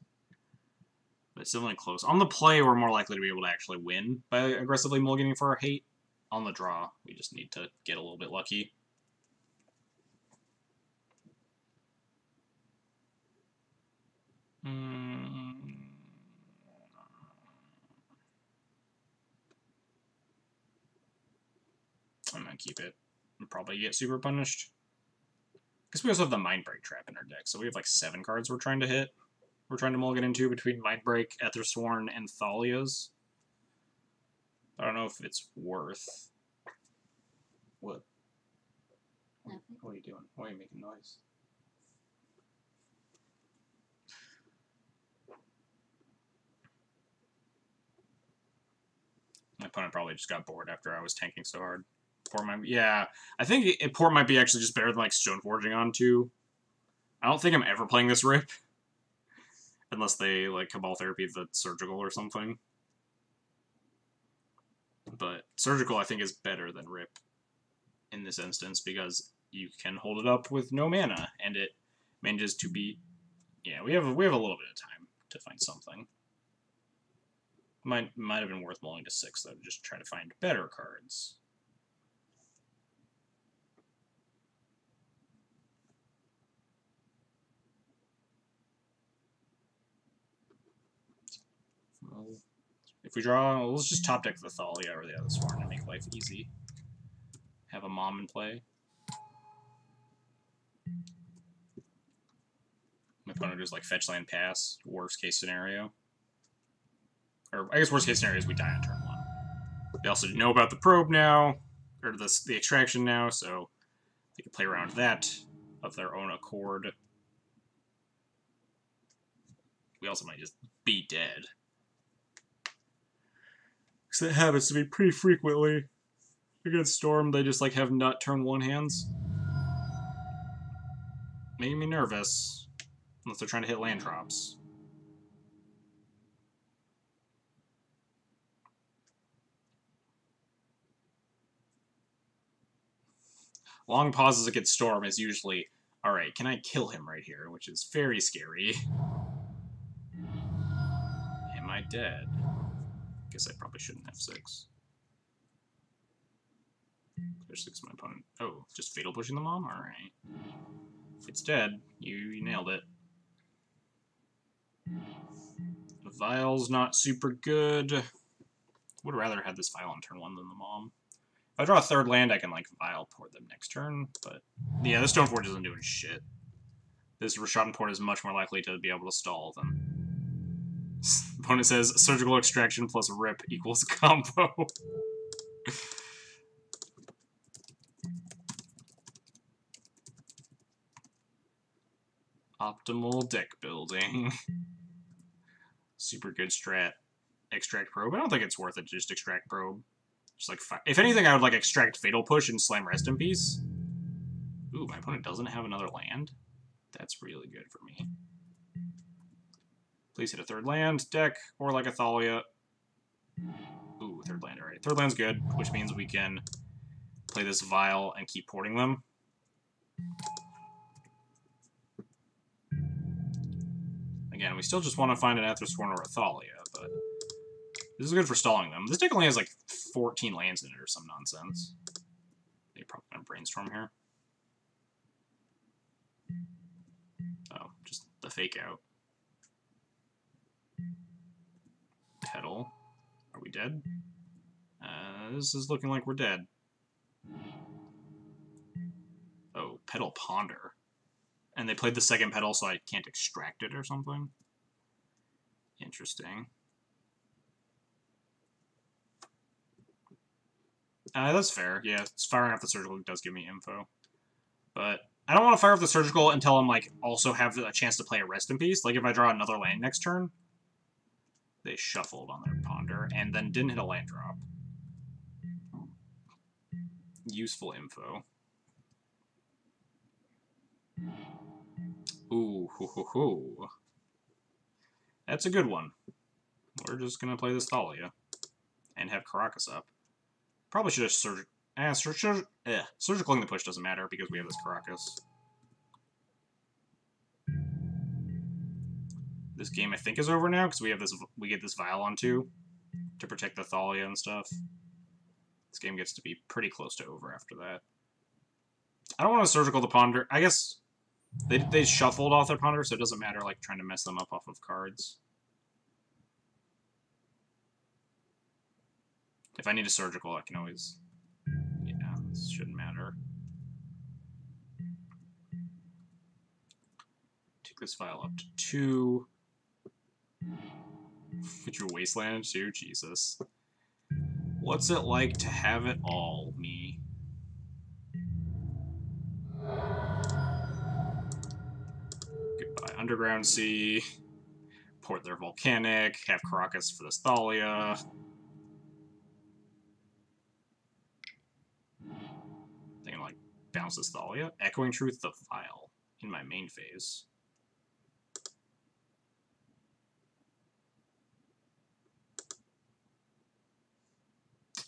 But it's definitely close. On the play, we're more likely to be able to actually win by aggressively mulliganing for our hate. On the draw, we just need to get a little bit lucky. I'm gonna keep it and probably get super punished. Because we also have the Mind Break trap in our deck, so we have like 7 cards we're trying to hit. We're trying to mulligan into between Mind Break, Ethersworn, and Thalias. I don't know if it's worth. What? Nothing. What are you doing? Why are you making noise? My opponent probably just got bored after I was tanking so hard. Port might be, yeah, I think Port might be actually just better than like Stoneforging on 2. I don't think I'm ever playing this Rip. Unless they like Cabal Therapy the Surgical or something. But Surgical I think is better than Rip in this instance because you can hold it up with no mana and it manages to beat. Yeah, we have a little bit of time to find something. Might have been worth mulling to 6 though, to just try to find better cards. Well, if we draw, let's just top deck the Thalia or the other Sworn and make life easy. Have a Mom in play. My opponent is like fetch land pass, worst case scenario. Or I guess worst case scenario is we die on turn 1. They also know about the probe now, or the extraction now, so they can play around that of their own accord. we also might just be dead. Because that happens to be pretty frequently. Against Storm, they just like have nut turn 1 hands. Making me nervous. Unless they're trying to hit land drops. Long pauses against Storm is usually, alright, can I kill him right here? Which is very scary. Am I dead? Guess I probably shouldn't have 6. There's 6 my opponent. Oh, just fatal pushing the mom? Alright. It's dead. You nailed it. The Vial's not super good. Would rather have had this Vial on turn 1 than the mom. If I draw a 3rd land, I can, like, Vial port them next turn, but... Yeah, this Stoneforge isn't doing shit. This Rashadan port is much more likely to be able to stall than... Opponent says, surgical extraction plus rip equals combo. Optimal deck building. Super good strat. Extract Probe. I don't think it's worth it to just Extract Probe. Just like, if anything, I would like Extract Fatal Push and Slam Rest in Peace. Ooh, my opponent doesn't have another land. That's really good for me. Please hit a 3rd land, deck, or like a Thalia. Ooh, 3rd land, alright. 3rd land's good, which means we can play this Vial and keep porting them. Again, we still just want to find an Aethersworn or a Thalia, but this is good for stalling them. This deck only has like 14 lands in it or some nonsense. They're probably going to brainstorm here. Oh, just the fake out. Petal. Are we dead? This is looking like we're dead. Oh, Petal Ponder. And they played the 2nd Petal, so I can't extract it or something. Interesting. That's fair. Yeah, firing off the Surgical does give me info. But I don't want to fire off the Surgical until I'm, like, also have a chance to play a Rest in Peace. Like, if I draw another land next turn, they shuffled on their Ponder, and then didn't hit a land drop. Useful info. Ooh, hoo, hoo, hoo. That's a good one. We're just gonna play this Thalia. And have Caracas up. Probably should have Surgicaling the push doesn't matter because we have this Caracas. This game I think is over now because we get this Vial on 2 to protect the Thalia and stuff. This game gets to be pretty close to over after that. I don't want to Surgical the Ponder. I guess they shuffled off their Ponder, so it doesn't matter like trying to mess them up off of cards. If I need a Surgical, I can always... Yeah, this shouldn't matter. Take this Vial up to 2. Put your Wasteland too? Jesus. What's it like to have it all, me? Goodbye, Underground Sea. Port their Volcanic. Have Caracas for this Thalia. They can, like, bounce this Thalia. Echoing Truth, the Vial in my main phase.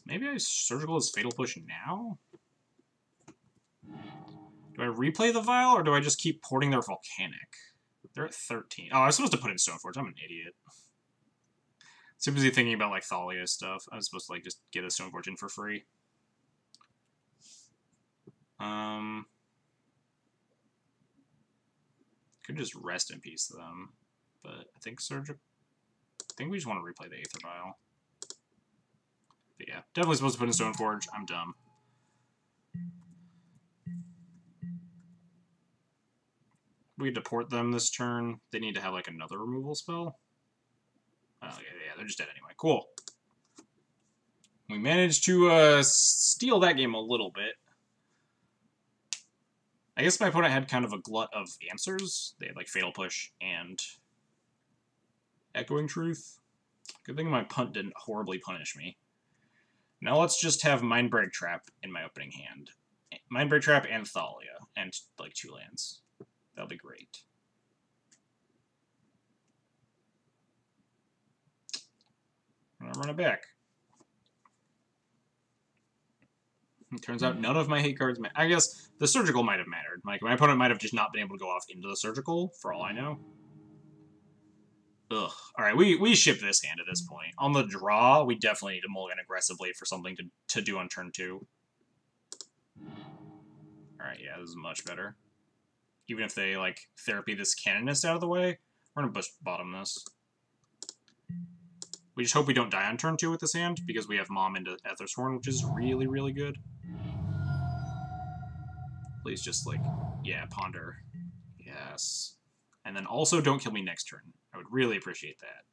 Maybe I Surgical as Fatal Push now? Do I replay the Vial, or do I just keep porting their Volcanic? They're at 13. Oh, I was supposed to put in Stoneforge. I'm an idiot. Too busy thinking about, like, Thalia stuff. I was supposed to, like, just get a Stoneforge in for free. Could just Rest in Peace them. But I think I think we just want to replay the Aether Vial. But yeah, definitely supposed to put in Stoneforge. I'm dumb. We get to port them this turn. They need to have like another removal spell. Oh yeah, they're just dead anyway. Cool. We managed to steal that game a little bit. I guess my opponent had kind of a glut of answers. They had like Fatal Push and Echoing Truth. Good thing my punt didn't horribly punish me. Now let's just have Mindbreak Trap in my opening hand. Mindbreak Trap and Thalia, and like 2 lands. That'll be great. I'm gonna run it back. It turns out none of my hate cards. I guess the Surgical might have mattered. My opponent might have just not been able to go off into the Surgical, for all I know. Ugh. Alright, we ship this hand at this point. On the draw, we definitely need to mulligan aggressively for something to do on turn 2. Alright, yeah, this is much better. Even if they, like, therapy this Canonist out of the way, we're gonna bottom this. We just hope we don't die on turn 2 with this hand, because we have Mom into Ethersworn, which is really, really good. Please just, like, yeah, Ponder. Yes. And then also don't kill me next turn. I would really appreciate that.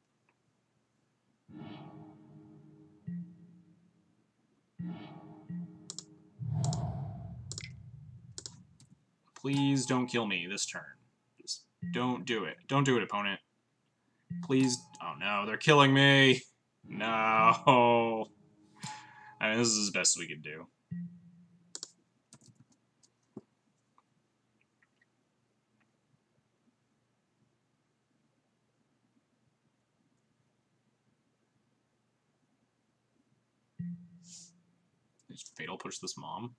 Please don't kill me this turn. Just don't do it. Don't do it, opponent. Please. Oh no, they're killing me. No. I mean, this is as best as we could do. Just Fatal Push this Mom.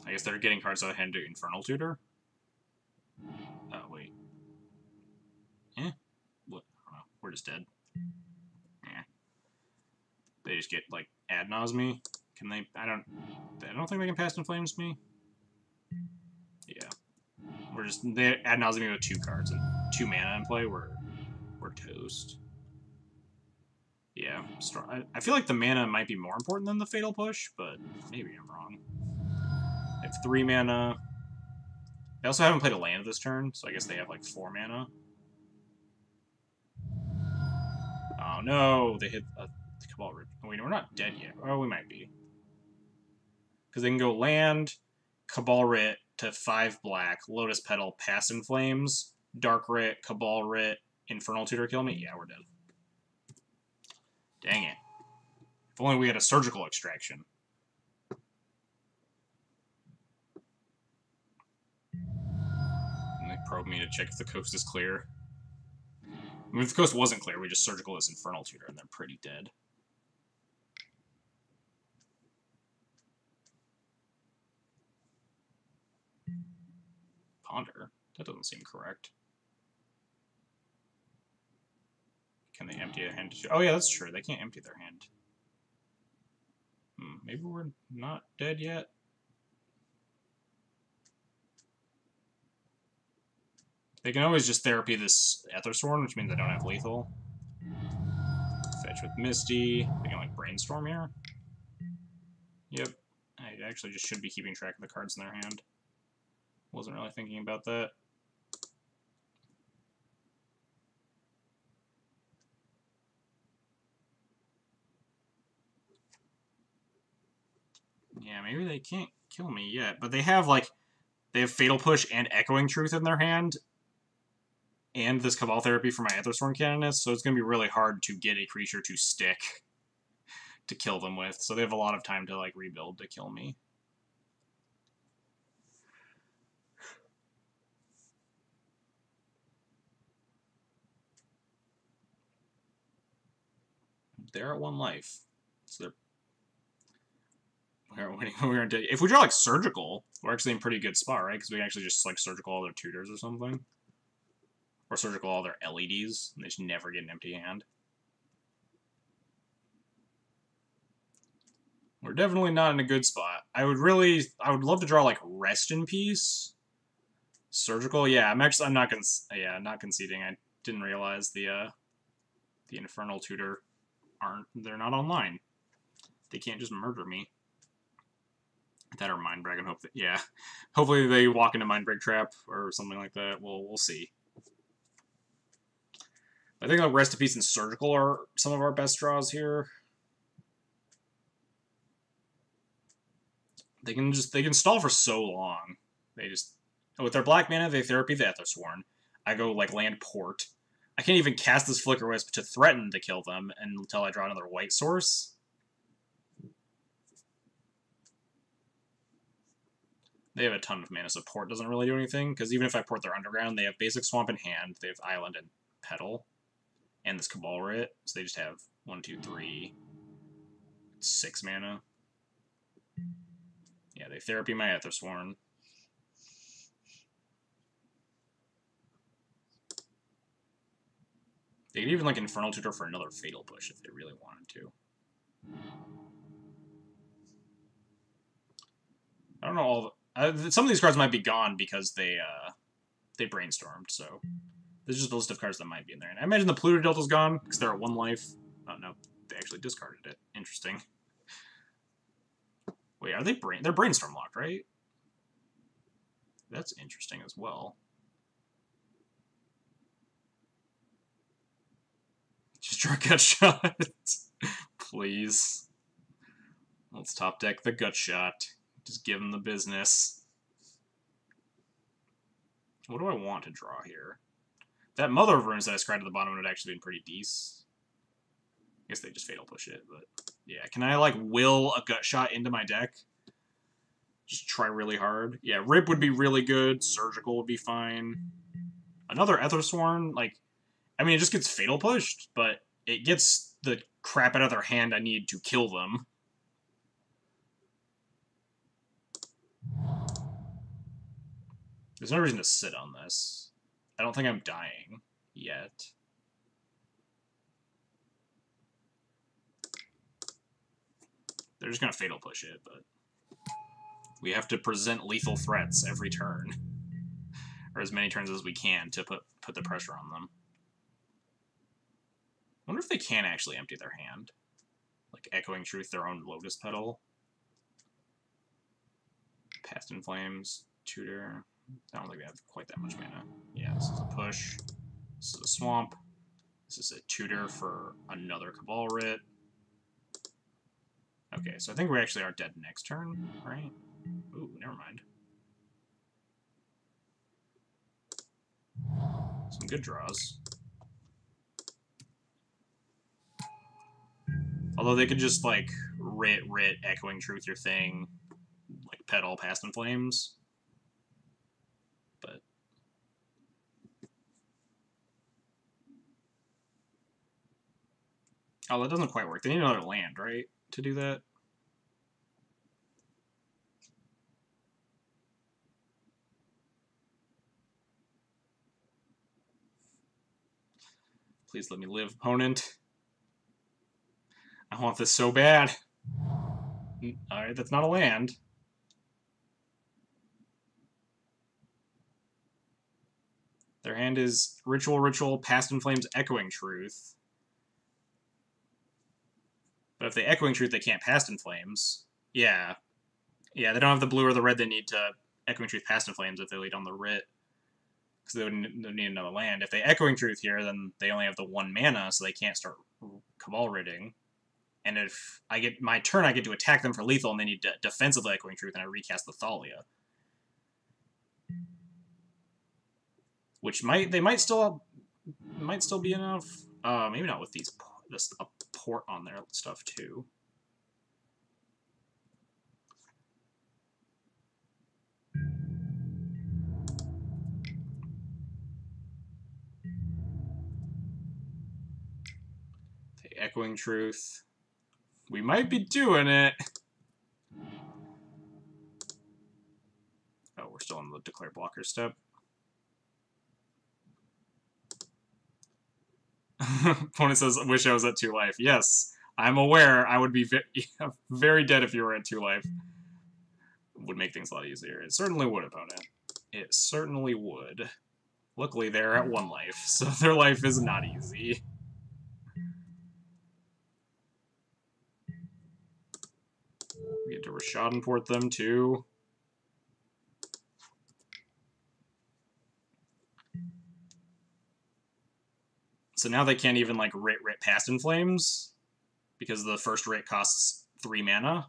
I guess they're getting cards out of hand to Infernal Tutor. Oh, wait. Eh? What? I don't know. We're just dead. Eh. They just get, like, ad nauseam. Can they? I don't think they can Past in Flames me. Yeah. We're just, they ad nauseam with 2 cards and 2 mana in play. We're toast. Yeah. I feel like the mana might be more important than the Fatal Push, but maybe I'm wrong. They have 3 mana. They also haven't played a land this turn, so I guess they have like 4 mana. Oh no, they hit a Cabal Rip. Oh, wait, we're not dead yet. Oh, we might be. Because they can go land, Cabal Writ to 5 black, Lotus Petal, Past in Flames, Dark Writ, Cabal Writ, Infernal Tutor kill me? Yeah, we're dead. Dang it. If only we had a Surgical Extraction. And they probe me to check if the coast is clear. I mean, if the coast wasn't clear, we just Surgical this Infernal Tutor, and they're pretty dead. Ponder? That doesn't seem correct. Can they empty a hand? Oh yeah, that's true. They can't empty their hand. Maybe we're not dead yet? They can always just therapy this Ethersworn, which means I don't have lethal. Fetch with Misty. They can, like, Brainstorm here. Yep. I actually just should be keeping track of the cards in their hand. Wasn't really thinking about that. Yeah, maybe they can't kill me yet, but they have, like, they have Fatal Push and Echoing Truth in their hand, and this Cabal Therapy for my Ethersworn Canonist, so it's going to be really hard to get a creature to stick to kill them with, so they have a lot of time to, like, rebuild to kill me. They're at 1 life, so if we draw, like, Surgical, we're actually in a pretty good spot, right? Because we can actually just, like, Surgical all their tutors or something. Or Surgical all their LEDs, and they just never get an empty hand. We're definitely not in a good spot. I would love to draw, like, Rest in Peace. Surgical, yeah, I'm not conceding. I didn't realize the Infernal Tutor they're not online. They can't just murder me. That or Mindbreak, and hope that, yeah. Hopefully they walk into Mindbreak Trap or something like that. We'll see. I think Rest in Peace and Surgical are some of our best draws here. They can stall for so long. They just, with their black mana, they therapy the Ethersworn. I go, like, land port. I can't even cast this Flicker Wisp to threaten to kill them until I draw another white source. They have a ton of mana, so port doesn't really do anything, because even if I port their Underground, they have basic Swamp in hand, they have Island and Petal, and this Cabal Writ, so they just have 1, 2, 3, 6 mana. Yeah, they Therapy my Aethersworn. They could even, like, Infernal Tutor for another Fatal Push if they really wanted to. I don't know all the... some of these cards might be gone because they brainstormed, so... There's just a list of cards that might be in there. And I imagine the Pluto Delta's gone, because they're at 1 life. Oh, no. They actually discarded it. Interesting. Wait, are they they're brainstorm locked, right? That's interesting as well. Just draw Gut Shot. Please. Let's top deck the Gut Shot. Just give him the business. What do I want to draw here? That Mother of Runes that I scryed at the bottom would have actually been pretty decent. I guess they just Fatal Push it, but... Yeah, can I, like, will a Gut Shot into my deck? Just try really hard. Yeah, Rip would be really good. Surgical would be fine. Another Aethersworn, like... I mean, it just gets Fatal Pushed, but it gets the crap out of their hand I need to kill them. There's no reason to sit on this. I don't think I'm dying yet. They're just going to Fatal Push it, but... We have to present lethal threats every turn. Or as many turns as we can to put the pressure on them. I wonder if they can actually empty their hand. Like Echoing Truth, their own Lotus Petal. Past in Flames, Tutor. I don't think they have quite that much mana. Yeah, this is a push. This is a Swamp. This is a Tutor for another Cabal Writ. Okay, so I think we actually are dead next turn, right? Ooh, never mind. Some good draws. Although they could just, like, writ, Echoing Truth your thing, like, Petal, Past in Flames. But... Oh, that doesn't quite work. They need another land, right, to do that? Please let me live, opponent. I want this so bad. Alright, that's not a land. Their hand is Ritual, Past in Flames, Echoing Truth. But if they Echoing Truth, they can't Past in Flames. Yeah. Yeah, they don't have the blue or the red they need to Echoing Truth Past in Flames if they lead on the writ. Because they would need another land. If they Echoing Truth here, then they only have the 1 mana, so they can't start Cabal Writting. And if I get my turn, I get to attack them for lethal, and they need defensively Echoing Truth, and I recast the Thalia. Which they might still be enough. Maybe not with this port on their stuff too. Okay, Echoing Truth. We might be doing it. Oh, we're still on the Declare Blocker step. Opponent says, wish I was at 2 life. Yes, I'm aware I would be very dead if you were at 2 life. Would make things a lot easier. It certainly would, opponent. It certainly would. Luckily, they're at 1 life, so their life is not easy. We get to Rashad port them, too. So now they can't even, like, writ Past in Flames, because the first writ costs 3 mana.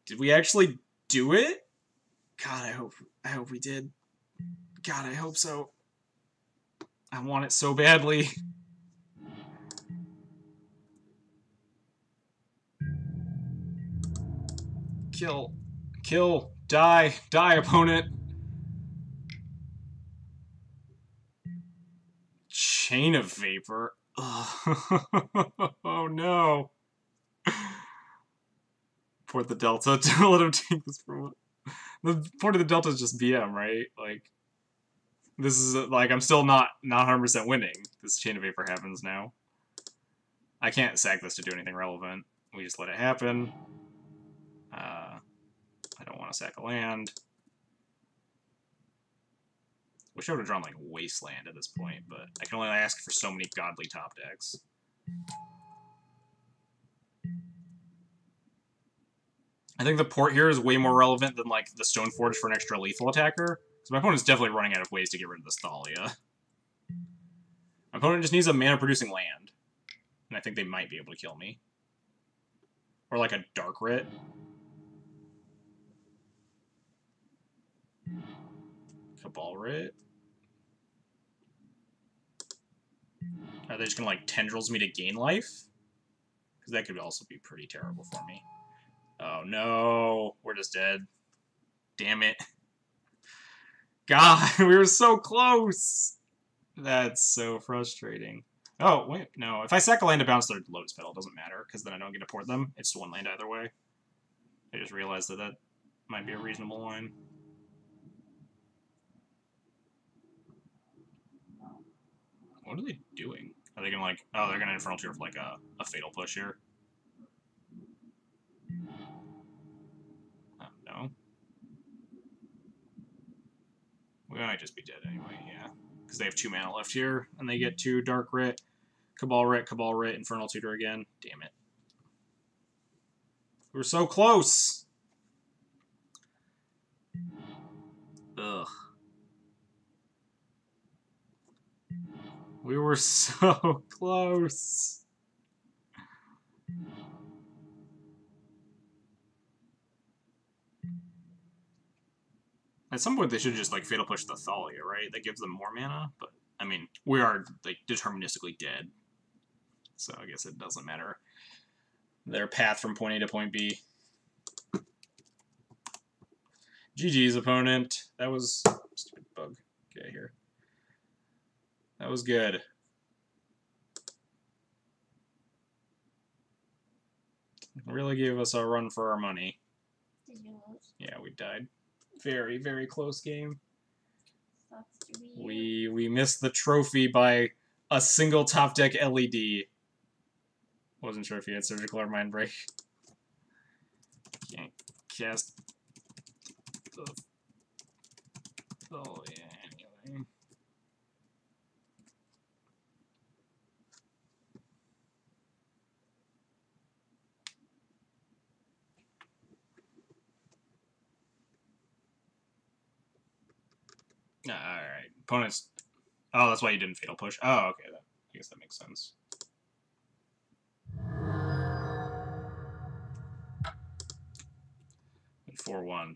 Did we actually do it? God, I hope we did. God, I hope so. I want it so badly. Kill. Kill. Die. Die, opponent. Chain of Vapor. Ugh. Oh no. Port the Delta. Don't let him take this for what? The Port of the Delta is just BM, right? Like, this is, like, I'm still not 100% winning. This Chain of Vapor happens now. I can't sack this to do anything relevant. We just let it happen. I don't want to sack a land. Wish I would have drawn, like, Wasteland at this point, but I can only ask for so many godly top decks. I think the port here is way more relevant than, like, the Stoneforge for an extra lethal attacker. Because my opponent's definitely running out of ways to get rid of this Thalia. My opponent just needs a mana-producing land. And I think they might be able to kill me. Or, like, a Dark Writ. Cabal Writ. Are they just gonna, like, Tendrils me to gain life? Because that could also be pretty terrible for me. Oh, no. We're just dead. Damn it. God, we were so close! That's so frustrating. Oh, wait, no. If I sack a land to bounce their Lotus Petal, it doesn't matter, because then I don't get to port them. It's one land either way. I just realized that that might be a reasonable line. What are they doing? Are they gonna, like... Oh, they're gonna Infernal Tear for, like, a Fatal Push here. No. We might just be dead anyway, yeah. Because they have 2 mana left here, and they get 2 Dark Writ, Cabal Writ, Infernal Tutor again. Damn it. We were so close! Ugh. We were so close! At some point, they should just, like, Fatal Push the Thalia, right? That gives them more mana, but, I mean, we are, like, deterministically dead. So I guess it doesn't matter. Their path from point A to point B. GG's, opponent. That was... Stupid bug. Get here. That was good. Really gave us a run for our money. Did you lose? Yeah, we died. Very, very close game. Sucks to be you. We missed the trophy by a single top deck LED. Wasn't sure if you had Surgical or Mind Break. Can't cast the... Oh, yeah, anyway. Alright. Opponents... Oh, that's why you didn't Fatal Push. Oh, okay. I guess that makes sense. And 4-1.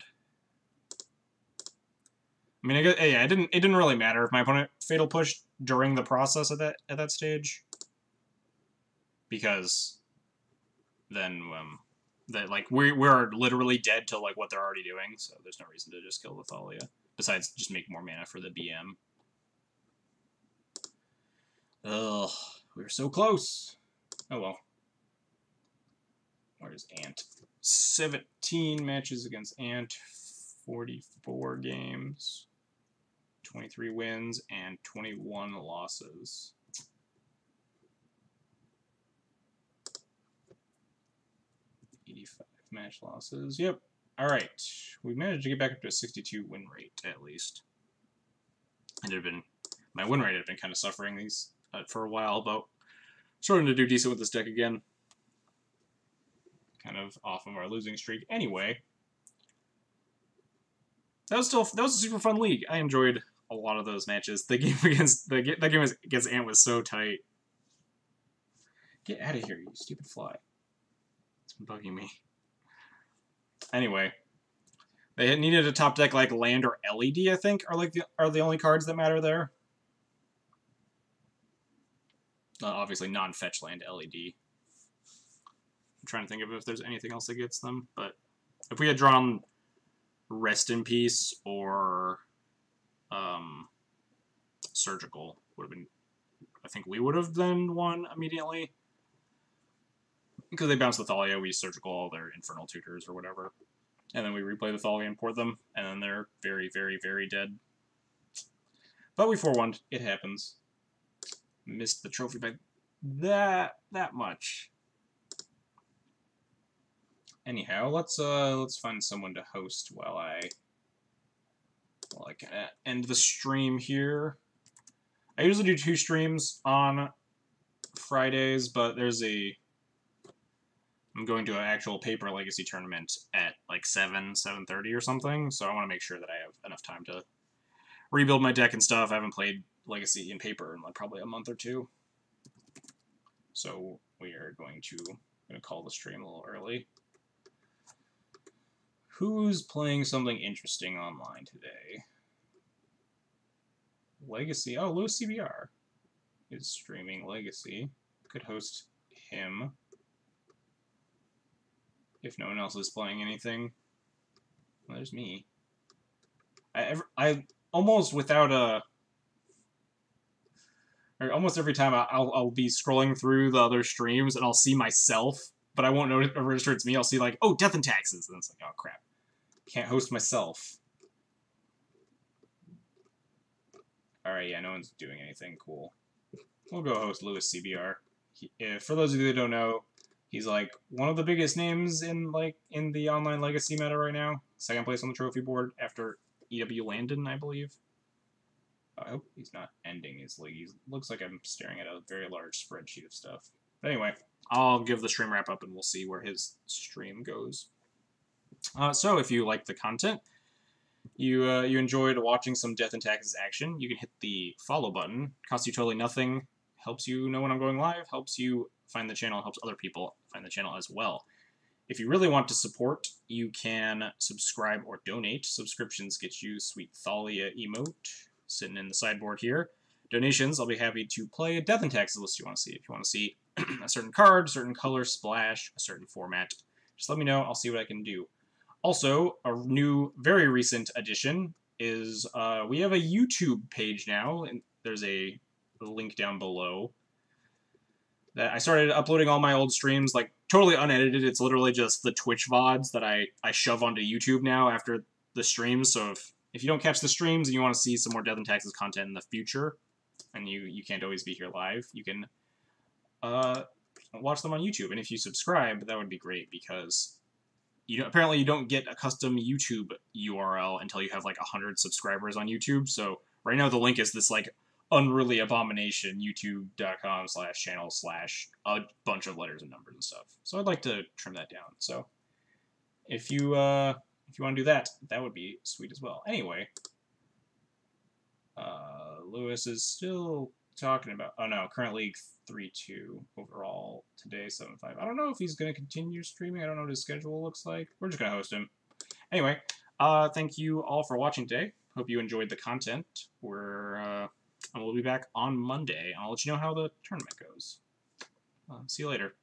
I mean, I guess, yeah, it didn't really matter if my opponent Fatal Pushed during the process at that stage. Because then, like, we're literally dead to, like, what they're already doing, so there's no reason to just kill the Thalia. Besides, just make more mana for the BM. Ugh, we were so close. Oh well. Where's Ant? 17 matches against Ant, 44 games, 23 wins, and 21 losses. Match losses. Yep. Alright. We managed to get back up to a 62 win rate, at least. And it had been... My win rate had been kind of suffering these for a while, but starting to do decent with this deck again. Kind of off of our losing streak. Anyway. That was a super fun league. I enjoyed a lot of those matches. The game against... That game against Ant was so tight. Get out of here, you stupid fly. It's been bugging me. Anyway, they needed a top deck like land or LED. I think are the only cards that matter there. Obviously, non-fetch land LED. I'm trying to think of if there's anything else that gets them, but if we had drawn Rest in Peace or Surgical, would have been. I think we would have then won immediately because they bounce the Thalia. We Surgical all their Infernal Tutors or whatever, and then we replay the Thalia and port them, and then they're very, very, very dead. But we 4-1'd. It happens. Missed the trophy by that much. Anyhow, let's find someone to host while I kind of end the stream here. I usually do 2 streams on Fridays, but I'm going to an actual paper legacy tournament at like 7:30 or something, so I want to make sure that I have enough time to rebuild my deck and stuff. I haven't played legacy in paper in like probably a month or 2. So we are going to call the stream a little early. Who's playing something interesting online today? Legacy. Oh, Lewis CBR is streaming Legacy. Could host him if no one else is playing anything. Well, there's me. I almost without a. Or almost every time I'll be scrolling through the other streams and I'll see myself, but I won't notice or register it's me. I'll see like, oh, Death and Taxes, and it's like, oh crap, can't host myself. All right, yeah, no one's doing anything cool. We'll go host Lewis CBR. For those of you that don't know, he's like one of the biggest names in the online legacy meta right now. 2nd place on the trophy board after EW Landon, I believe. I hope he's not ending his league. He looks like I'm staring at a very large spreadsheet of stuff. But anyway, I'll give the stream wrap up and we'll see where his stream goes. So if you like the content, you enjoyed watching some Death and Taxes action, you can hit the follow button. Costs you totally nothing. Helps you know when I'm going live. Helps you find the channel. Helps other people find the channel as well. If you really want to support, you can subscribe or donate. Subscriptions get you sweet Thalia emote sitting in the sideboard here. Donations, I'll be happy to play a Death and Taxes list you want to see. If you want to see a certain card, a certain color, splash, a certain format, just let me know. I'll see what I can do. Also, a new, very recent addition is we have a YouTube page now, and there's a link down below. That I started uploading all my old streams, like, totally unedited. It's literally just the Twitch VODs that I shove onto YouTube now after the streams, so if you don't catch the streams and you want to see some more Death and Taxes content in the future, and you can't always be here live, you can watch them on YouTube. And if you subscribe, that would be great, because apparently you don't get a custom YouTube URL until you have like 100 subscribers on YouTube. So right now the link is this like unruly abomination, youtube.com/channel/ a bunch of letters and numbers and stuff. So I'd like to trim that down. So if you want to do that, that would be sweet as well. Anyway, Lewis is still talking about. Oh no, current league 3-2 overall today 7-5. I don't know if he's gonna continue streaming. I don't know what his schedule looks like. We're just gonna host him. Anyway, thank you all for watching today. Hope you enjoyed the content. We'll be back on Monday. I'll let you know how the tournament goes. See you later.